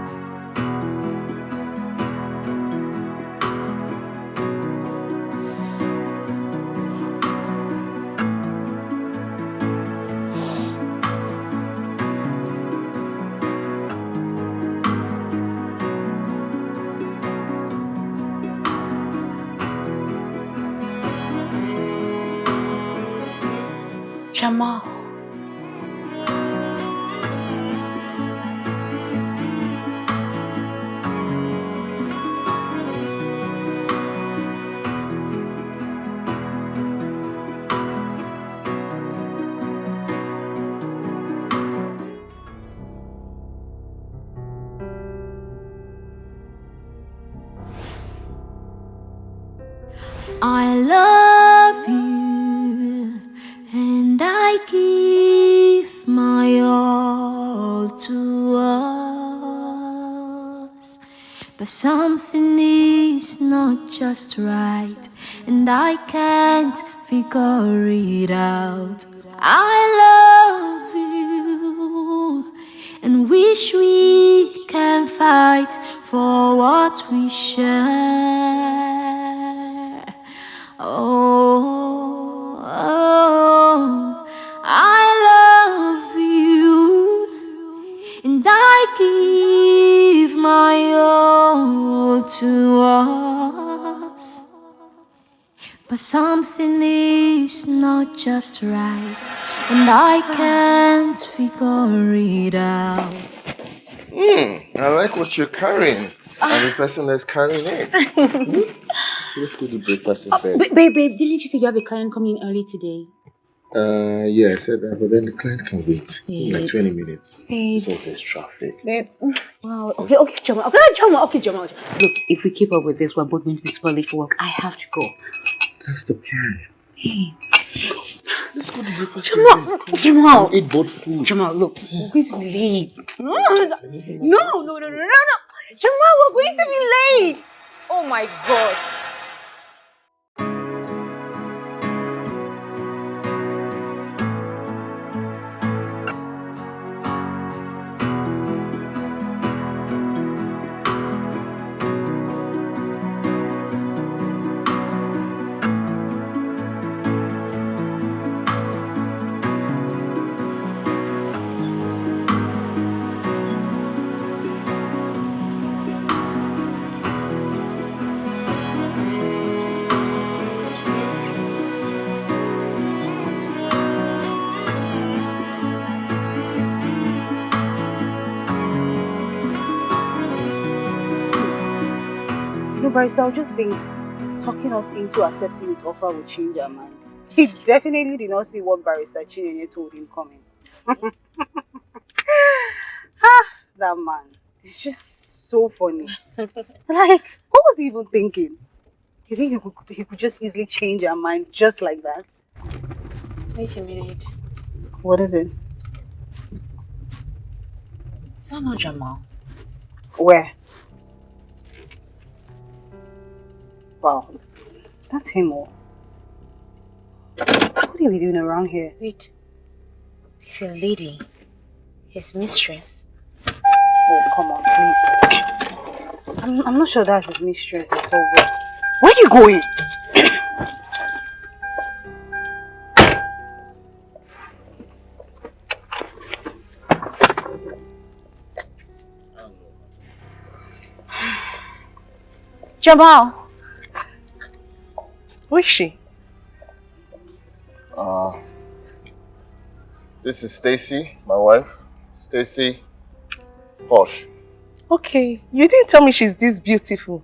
Jamal. I love you and I give my all to us, but something is not just right and I can't figure it out. I love you and wish we can fight for what we share. Oh, I love you and I give my all to us, but something is not just right and I can't figure it out. I like what you're carrying. I'm the person that's carrying it. So let's go to breakfast in bed. Babe, didn't you say you have a client coming in early today? Yeah, I said that, but then the client can wait. Like 20 minutes. Babe. Since there's traffic. Babe. Wow. Okay, Jamal. Okay, Jamal. Look, if we keep up with this, we're both going to be super late for work. I have to go. That's the plan. Hey. Let's go. Let's go to breakfast. Jamal. We'll eat both food. Jamal, look, we're going to be late. No. Jamal, we're going to be late. Oh my God. No, Barrister, I'll just things to talking us into accepting his offer would change our mind. He definitely did not see what Barrister Chinenye told him coming. That man. It's just so funny. Like, what was he even thinking? You think he could just easily change our mind just like that? Wait a minute. What is it? Is that not Jamal? Where? Wow. That's him all. What are we doing around here? Wait. He's a lady. His mistress. Oh, come on, please. I'm not sure that's his mistress at all, but where are you going? Jamal! Where is she? This is Stacy, my wife. Stacy, Posh. Okay, you didn't tell me she's this beautiful.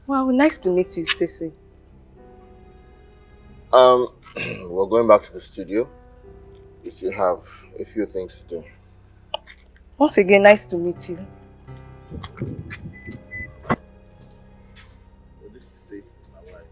Wow, nice to meet you, Stacy. We're going back to the studio. We still have a few things to do. Once again, nice to meet you. This is Stacy, my wife.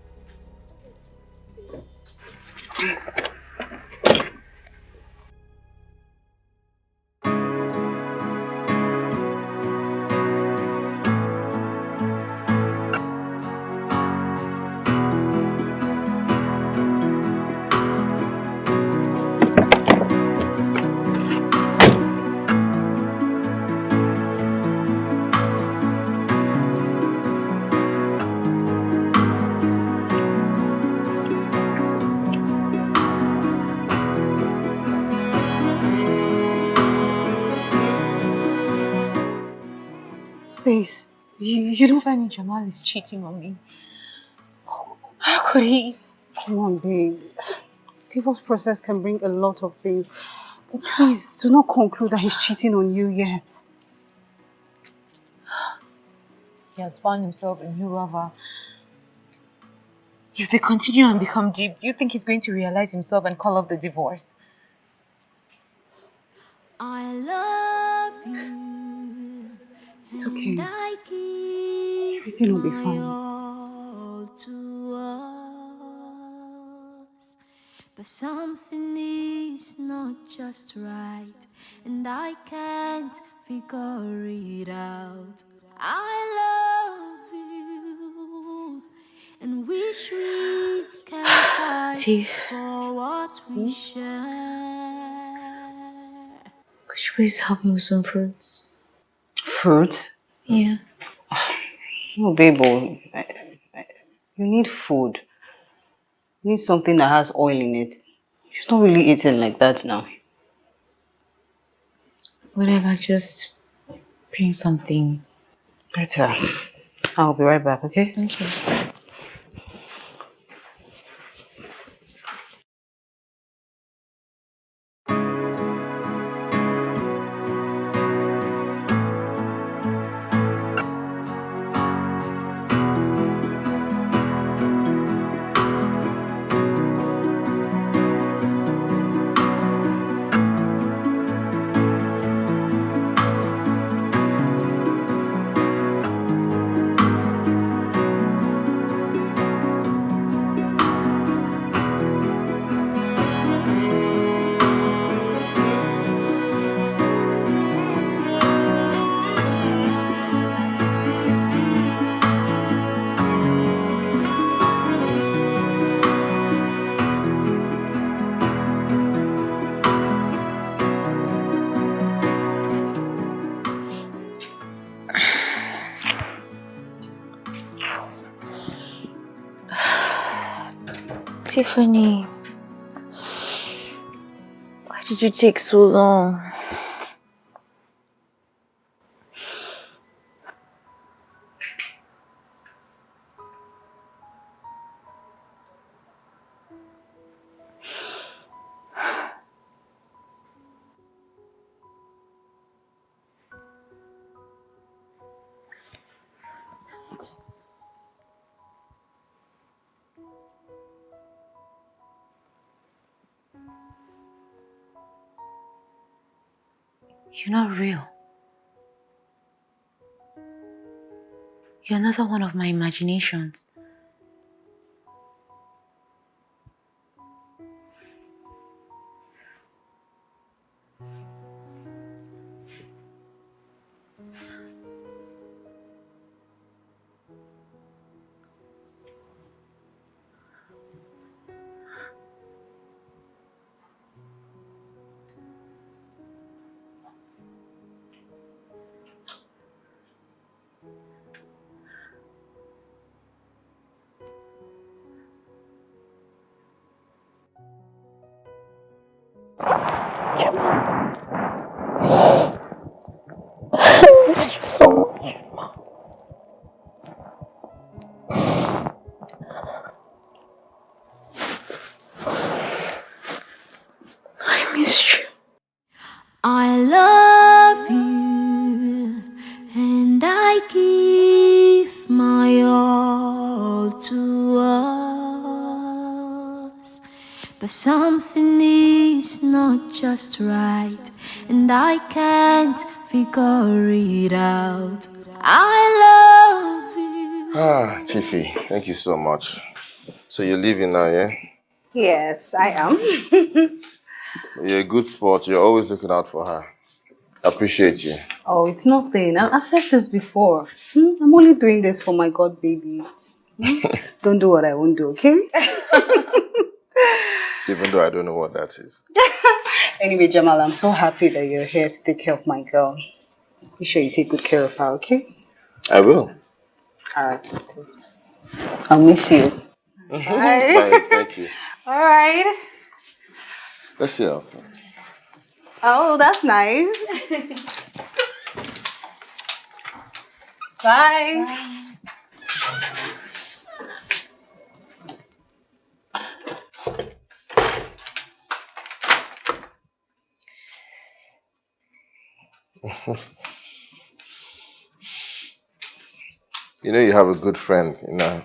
Stace, you don't Funny, Jamal is cheating on me. How could he? Come on, babe. Divorce process can bring a lot of things. But please, do not conclude that he's cheating on you yet. He has found himself a new lover. If they continue and become deep, do you think he's going to realize himself and call off the divorce? I love you. It's okay. I give Everything will be my fine. all to us. But something is not just right, and I can't figure it out. I love you and wish we can fight Tiff. for what we share. Could you please help me with some fruits? Fruit? Yeah. No, babe. You need food. You need something that has oil in it. She's not really eating like that now. Whatever, just bring something. Better. I'll be right back, okay? Thank you. Tiffany, why did you take so long? You're not real. You're another one of my imaginations. I miss you. I love you, and I give my all to us. But something is not just right, and I can't figure it out. I love you. Ah, Tiffy, thank you so much. So you're leaving now, yeah? Yes, I am. You're a good sport. You're always looking out for her. I appreciate you. Oh, it's nothing. I've said this before. I'm only doing this for my god baby. Don't do what I won't do, okay? Even though I don't know what that is. Anyway, Jamal, I'm so happy that you're here to take care of my girl. Be sure you take good care of her, okay? I will. All right. I'll miss you. Bye. Bye, thank you. All right. Let's see how. Oh, that's nice. Bye. You know you have a good friend, you know.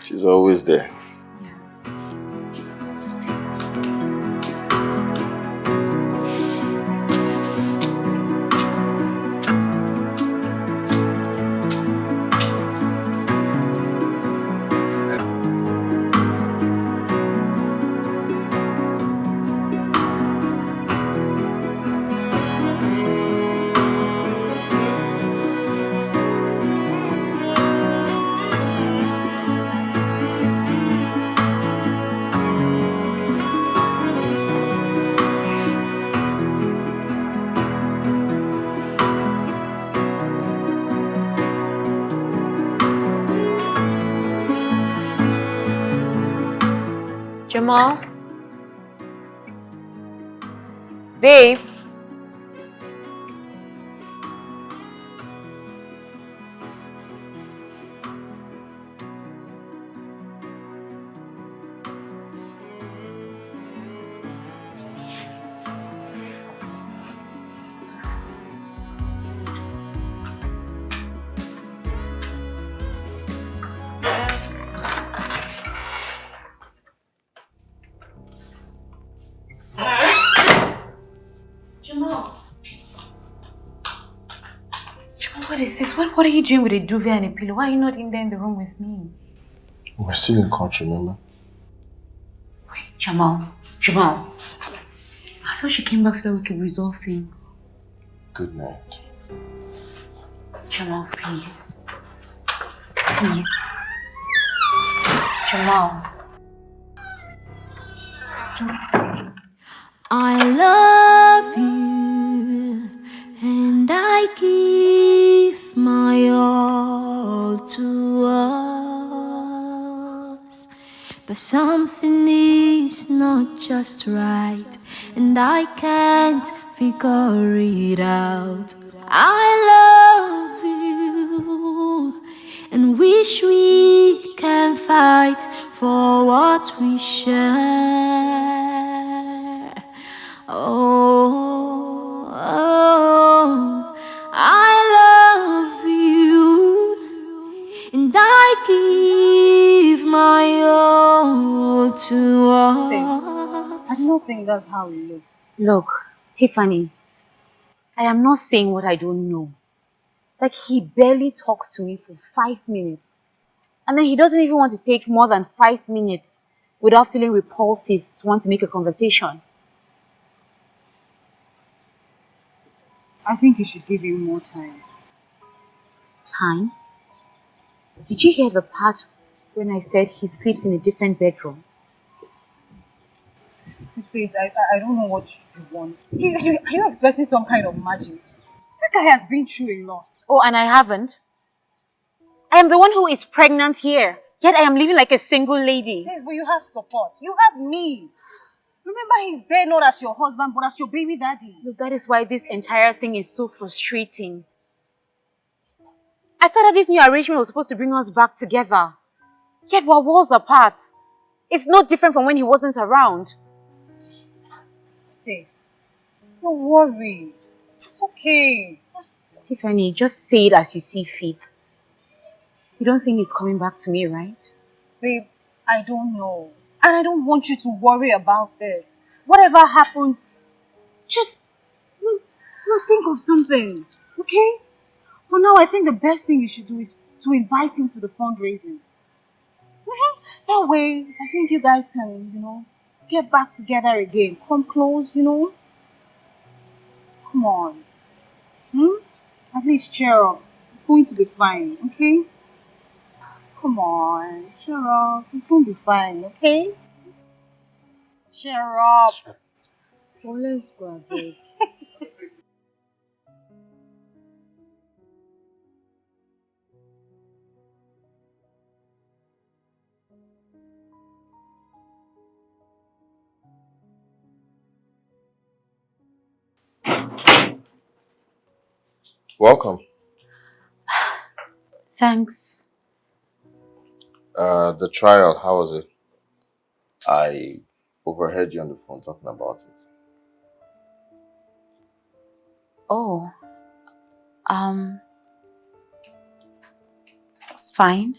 She's always there. Jamal? Babe? What is this? What are you doing with a duvet and a pillow? Why are you not in there in the room with me? We're still in court, remember? Wait, Jamal. I thought she came back so that we could resolve things. Good night. Jamal, please. Please. Jamal. I love you, and I give my all to us. But something is not just right, and I can't figure it out. I love you, and wish we can fight for what we share. I love you, and I give my all to us. do not think that's how it looks. Look, Tiffany, I am not saying what I don't know. Like, he barely talks to me for 5 minutes. And then he doesn't even want to take more than 5 minutes without feeling repulsive to want to make a conversation. I think you should give him more time. Time? Did you hear the part when I said he sleeps in a different bedroom? Sisters, I don't know what you want. Are you expecting some kind of magic? That guy has been through a lot. Oh, and I haven't. I am the one who is pregnant here. Yet I am living like a single lady. Yes, but you have support. You have me. Remember, he's there not as your husband, but as your baby daddy. Look, that is why this entire thing is so frustrating. I thought that this new arrangement was supposed to bring us back together. Yet we're worlds apart. It's no different from when he wasn't around. Stace, don't worry. It's okay. Tiffany, just say it as you see fit. You don't think he's coming back to me, right? Babe, I don't know. And I don't want you to worry about this. Whatever happens, just think of something, okay? For now, I think the best thing you should do is to invite him to the fundraising. That way, I think you guys can, get back together again. Come close, Come on. At least cheer up. It's going to be fine, okay? Come on, cheer up. It's going to be fine, okay? Cheer up. Oh, let's go, babe. Welcome. Thanks. The trial, how was it? I overheard you on the phone talking about it. Oh. It's fine.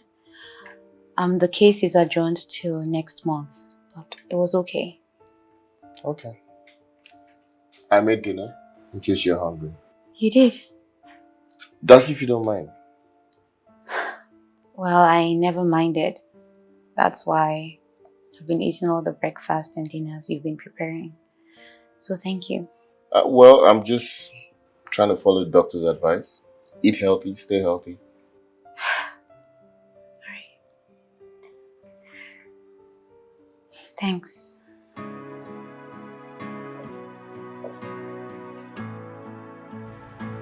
The case is adjourned till next month, but it was okay. Okay. I made dinner, in case you're hungry. You did? That's if you don't mind. Well, I never minded. That's why I've been eating all the breakfast and dinners you've been preparing. So thank you. Well, I'm just trying to follow the doctor's advice. Eat healthy, stay healthy. Alright. Thanks.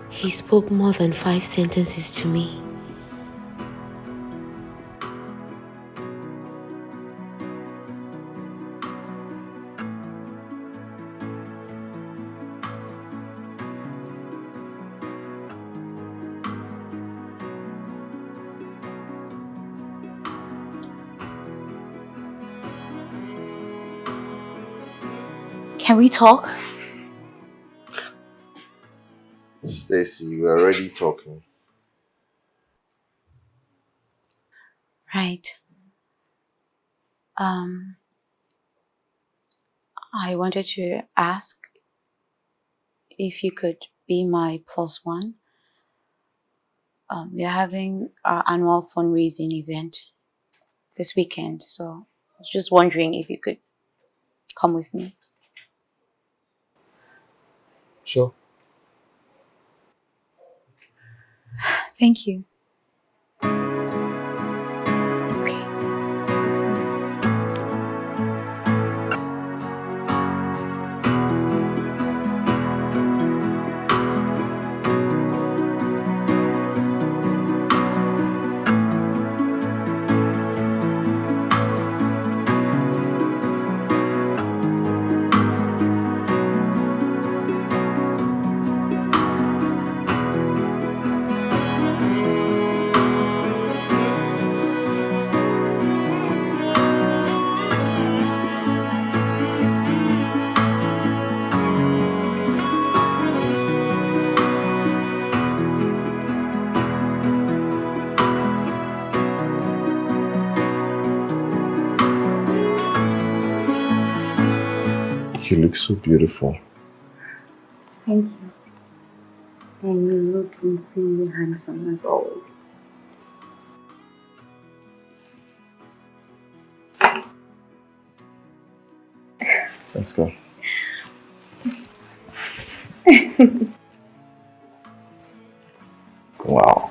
He spoke more than 5 sentences to me. Can we talk? Stacy, we're already talking. Right. I wanted to ask if you could be my +1. We're having our annual fundraising event this weekend, so I was just wondering if you could come with me. Sure. Thank you. Okay, excuse me. You look so beautiful. Thank you. And you look insanely handsome as always. Let's go. Wow.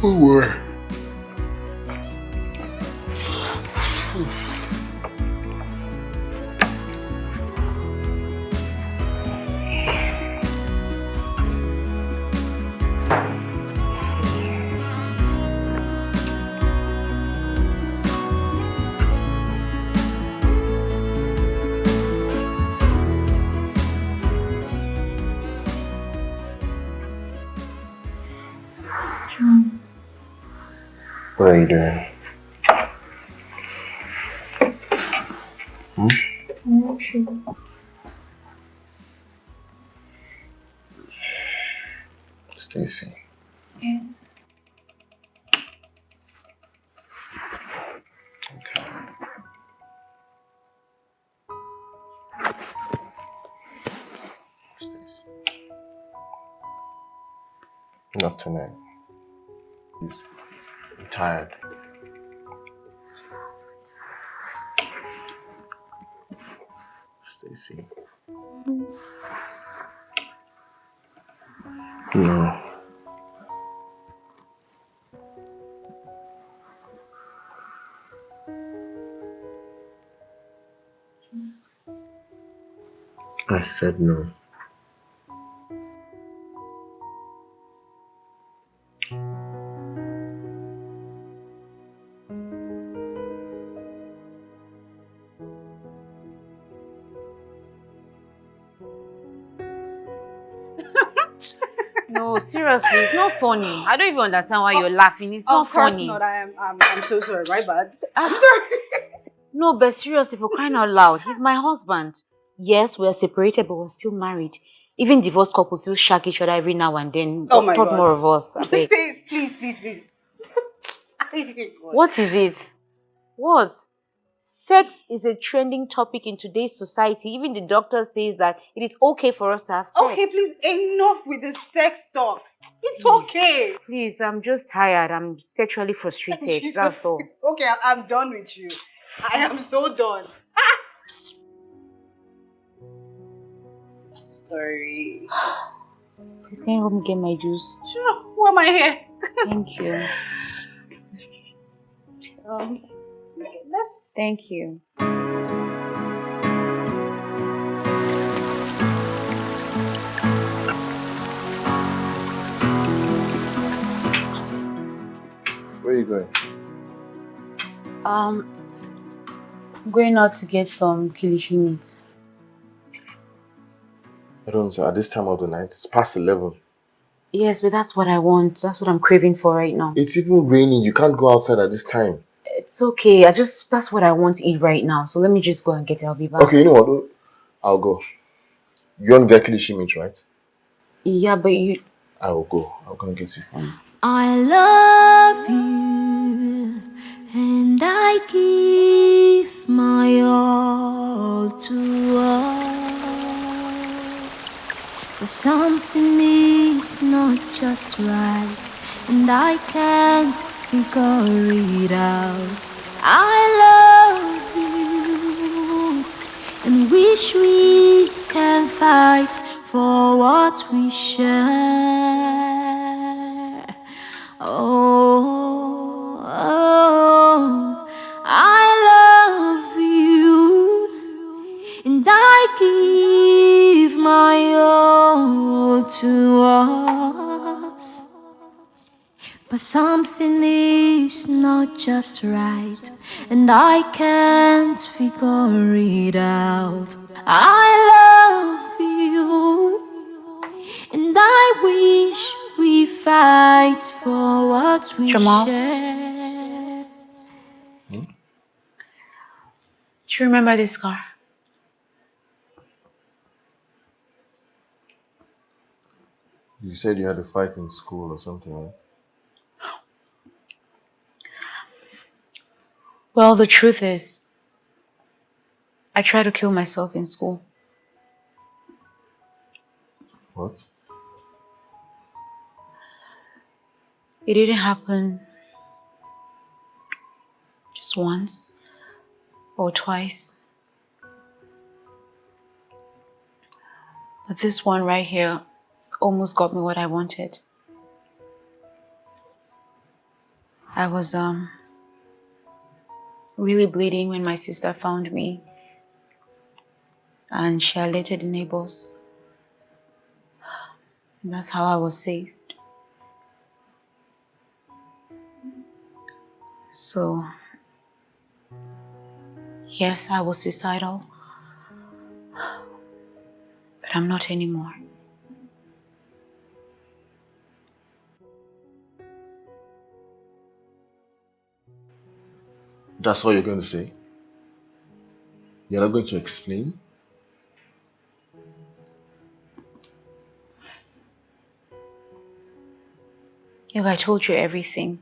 Oh boy. What are you doing? I'm not sure. Stacy. Yes. I'm tired. Stacy. Not tonight. Please. I'm tired. Stacy. No. I said no. No, seriously, it's not funny. I don't even understand why you're laughing. It's not Of course funny. not. I'm so sorry. My bad. I'm Ah. sorry. No, but seriously, for crying out loud, he's my husband. Yes, we're separated, but we're still married. Even divorced couples still shag each other every now and then. Oh my Thought God. more of us. I beg. Please. What is it? What? Sex is a trending topic in today's society. Even the doctor says that it is okay for us to have sex. Okay, please, enough with the sex talk. It's Please, okay. Please, I'm just tired. I'm sexually frustrated. Jesus. That's all. Okay, I'm done with you. I am so done. Sorry. Please, can you help me get my juice? Sure. Who am I here? Thank you. Okay, let's. Thank you. Where are you going? I'm going out to get some kilishi meat. I don't know. At this time of the night, it's past 11. Yes, but that's what I want. That's what I'm craving for right now. It's even raining. You can't go outside at this time. It's okay. That's what I want to eat right now. So let me just go and get it. I'll be back. Okay, you know what? I'll go. You want to get kilishi meat, right? Yeah, but you... I will go. I'll go and get it for you. I love you, and I give my all to us. But something is not just right, and I can't figure it out. I love you, and wish we can fight for what we share. Oh, I love you, and I give my all to us. But something is not just right, and I can't figure it out. I love you, and I wish we fight for what we Jamal? share. Do you remember this car? You said you had a fight in school or something, right? Well, the truth is, I tried to kill myself in school. What? It didn't happen just once or twice. But this one right here almost got me what I wanted. I was really bleeding when my sister found me, and she alerted the neighbors. And that's how I was saved. So, yes, I was suicidal, but I'm not anymore. That's all you're going to say? You're not going to explain? If I told you everything,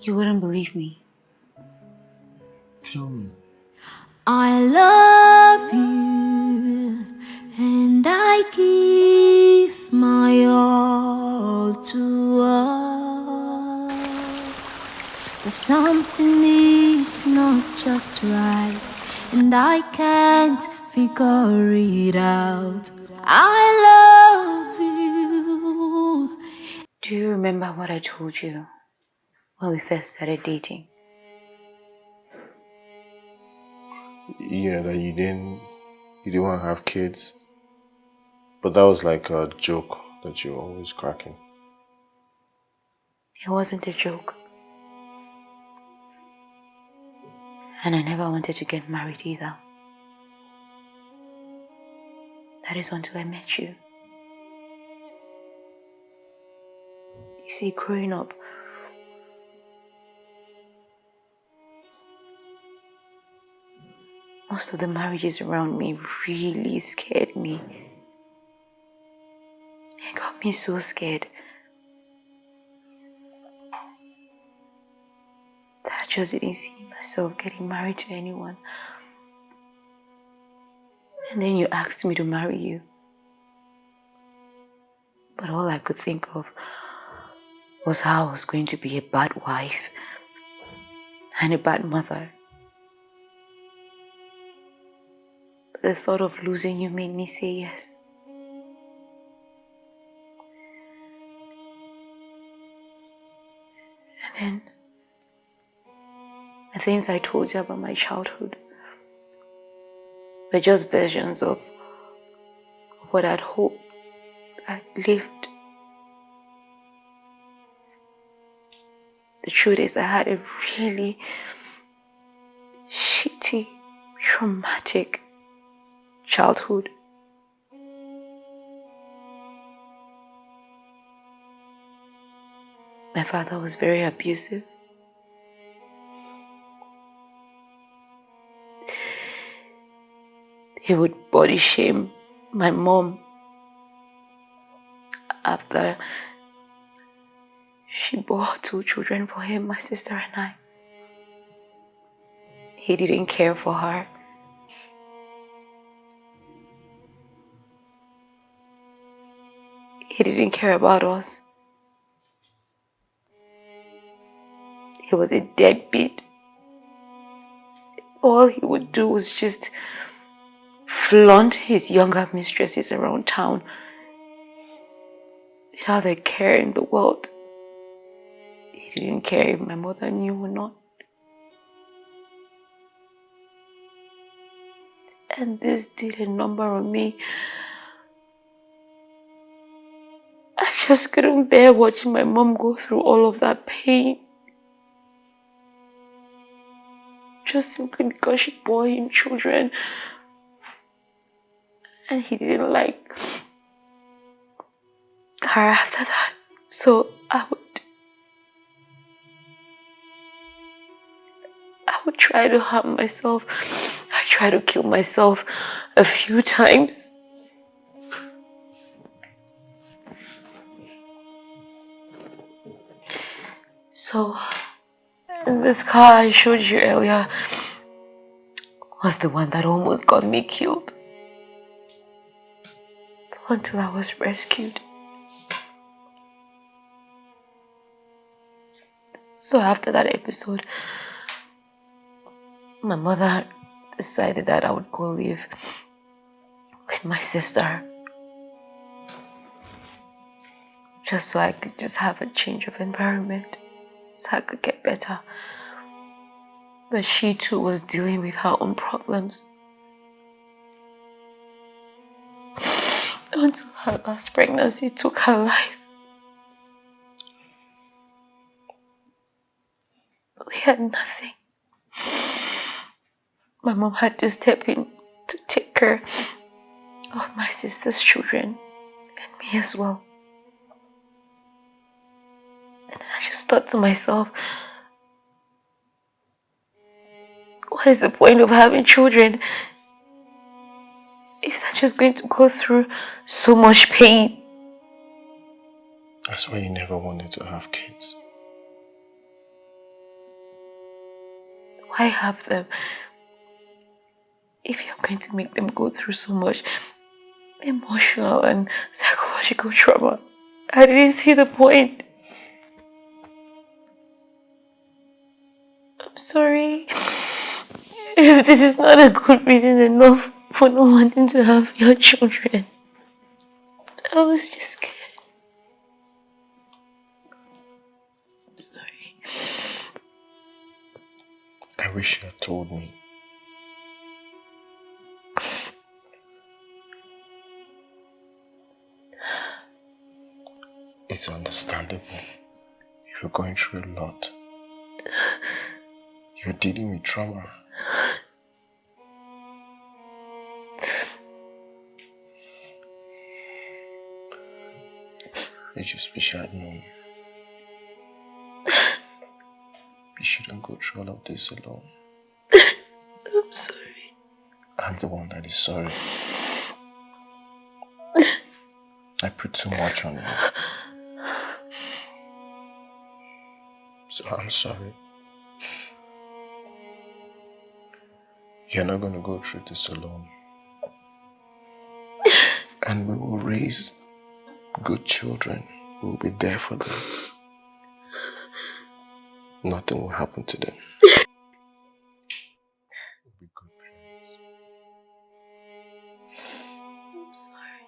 you wouldn't believe me. Tell me. I love you and I give my all to us. But something is not just right, and I can't figure it out. I love you. Do you remember what I told you when we first started dating? Yeah, that you didn't want to have kids. But that was like a joke that you were always cracking. It wasn't a joke. And I never wanted to get married either. That is until I met you. You see, growing up, most of the marriages around me really scared me. It got me so scared that I just didn't see myself getting married to anyone. And then you asked me to marry you. But all I could think of was how I was going to be a bad wife and a bad mother. But the thought of losing you made me say yes. And then, the things I told you about my childhood were just versions of what I'd hoped I'd lived. The truth is, I had a really shitty, traumatic childhood. My father was very abusive. He would body shame my mom after she bore 2 children for him, my sister and I. He didn't care for her. He didn't care about us. He was a deadbeat. All he would do was just flaunt his younger mistresses around town without a care in the world. He didn't care if my mother knew or not. And this did a number on me. I just couldn't bear watching my mom go through all of that pain. Just simply because she bore him children. And he didn't like her after that. So I I would try to harm myself. I tried to kill myself a few times. So, this car I showed you earlier was the one that almost got me killed. Until I was rescued. So after that episode, my mother decided that I would go live with my sister. Just so I could just have a change of environment. So I could get better. But she too was dealing with her own problems. Until her last pregnancy took her life. We had nothing. My mom had to step in to take care of my sister's children and me as well. And then I just thought to myself, what is the point of having children if they're just going to go through so much pain? That's why you never wanted to have kids. Why have them if you're going to make them go through so much emotional and psychological trauma? I didn't see the point. I'm sorry if this is not a good reason enough for not wanting to have your children. I was just scared. I'm sorry. I wish you had told me. It's understandable. You're going through a lot. You're dealing with trauma. I just wish I had known. You shouldn't go through all of this alone. I'm sorry. I'm the one that is sorry. I put too much on you. So I'm sorry. You're not going to go through this alone. And we will raise good children. We will be there for them. Nothing will happen to them. We'll be good parents. I'm sorry.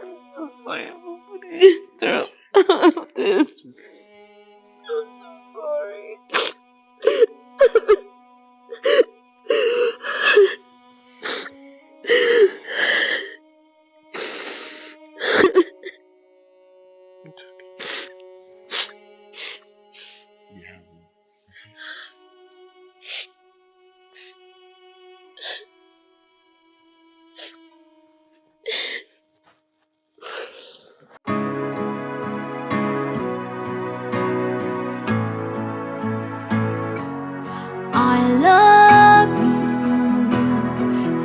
I'm so sorry for putting you through all of this. I'm so sorry. I love you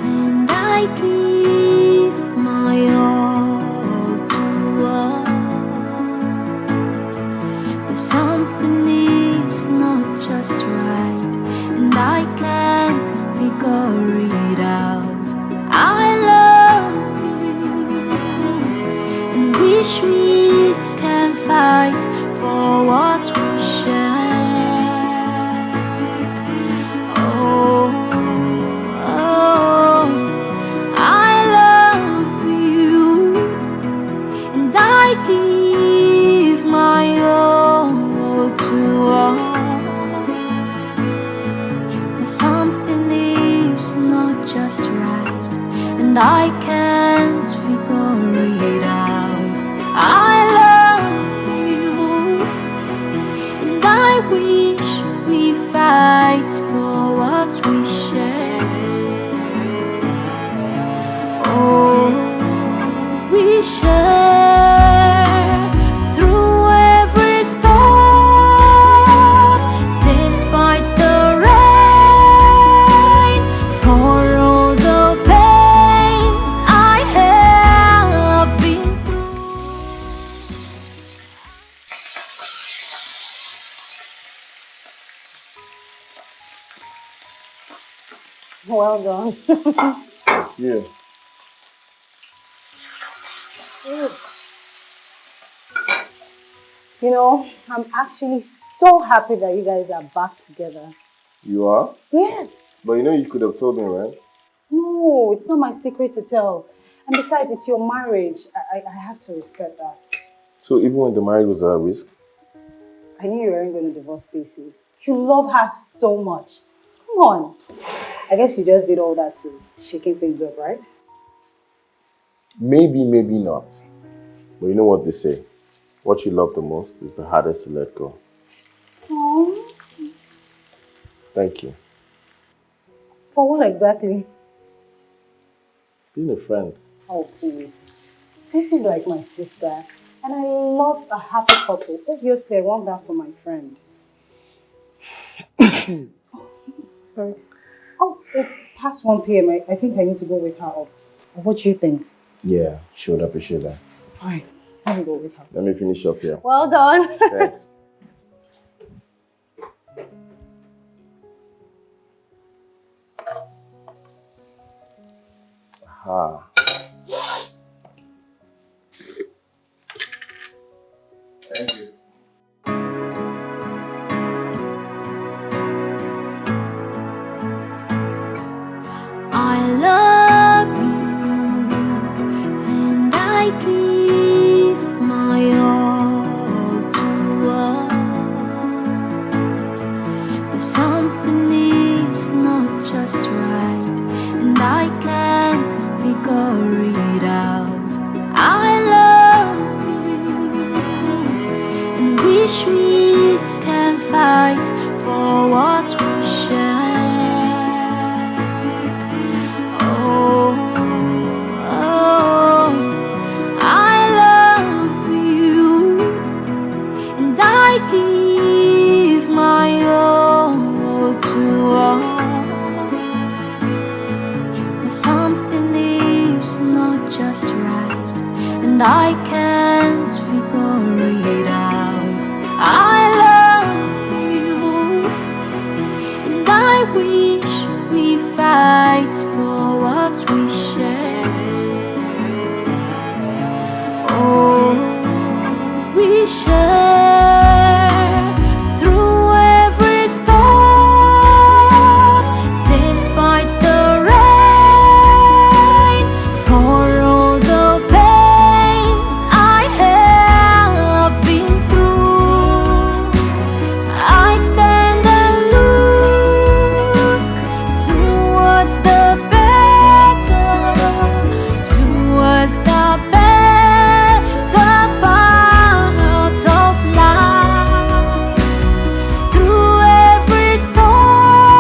and I give my all to us, but something is not just right and I can't figure it out. I love you and wish we can fight for what we share. Oh, I love you and I give my all to us, but something is not just right and I can't figure it out. I love you and I wish we fight for what we share. Oh, we share. Well done. Yeah. You know, I'm actually so happy that you guys are back together. You are? Yes. But you know you could have told me, right? No, it's not my secret to tell. And besides, it's your marriage. I have to respect that. So even when the marriage was at risk? I knew you weren't going to divorce Stacy. You love her so much. Come on. I guess you just did all that to shaking things up, right? Maybe, maybe not. But you know what they say? What you love the most is the hardest to let go. Aww. Thank you. For what exactly? Being a friend. Oh, please. Stacy's like my sister. And I love a happy couple. Obviously, I want that for my friend. Sorry. Oh, it's past 1 p.m. I think I need to go wake her up. What do you think? Yeah, she would appreciate that. Fine. Let me go wake her up. Let me finish up here. Well done. Thanks. Ah. Thank you. I love you and I give my all to us, but something is not just right and I can't figure it out. I love you and wish we can fight for what we share. Oh, I love you, and I give my all to us. But something is not just right, and I can't figure it out. I love you, and I wish we fight for what we share. Oh, we share through every storm, despite the rain, for all the pains I have been through. I stand and look towards the better, towards the better part of life. Through every storm,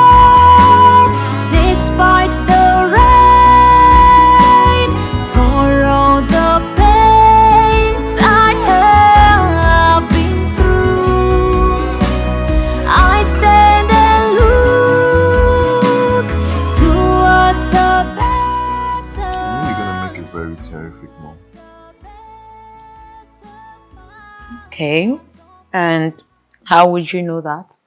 despite the rain, for all the pains I have been through. I stand and look towards the better. I know you're gonna make a very terrific mom. Okay. And how would you know that?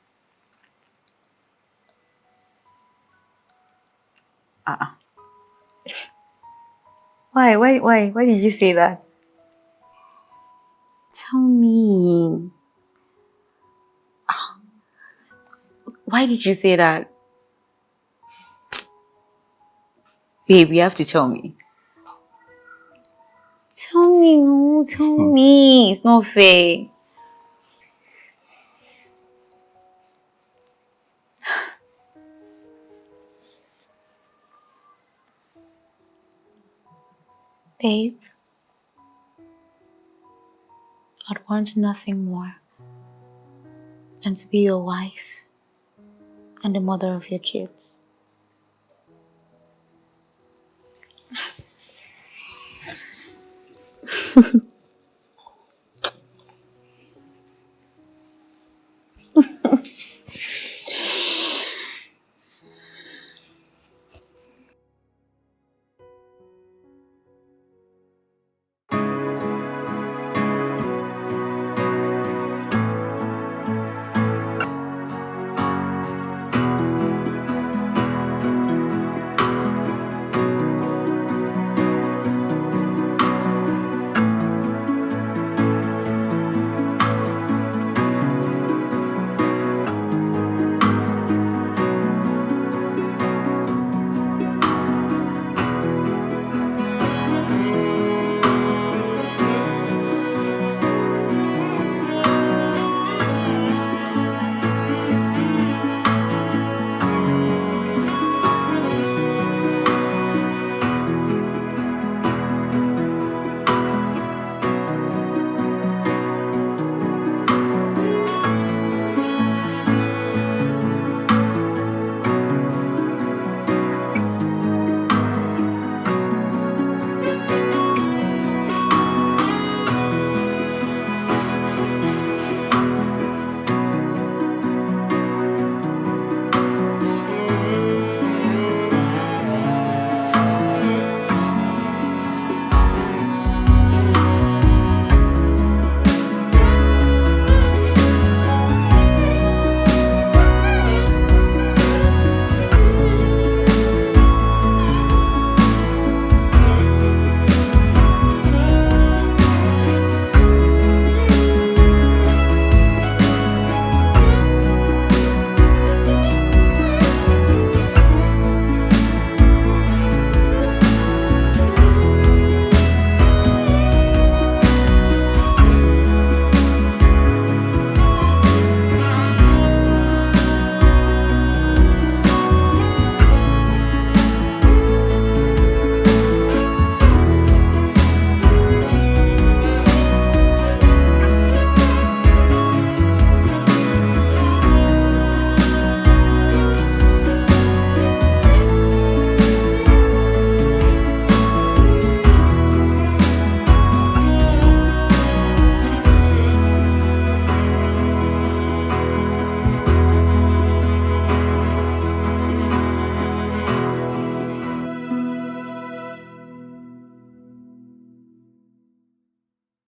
Why did you say that? Tell me. Why did you say that? Babe, you have to tell me. Tell me, no, tell me. It's not fair. Babe, I'd want nothing more than to be your wife and the mother of your kids.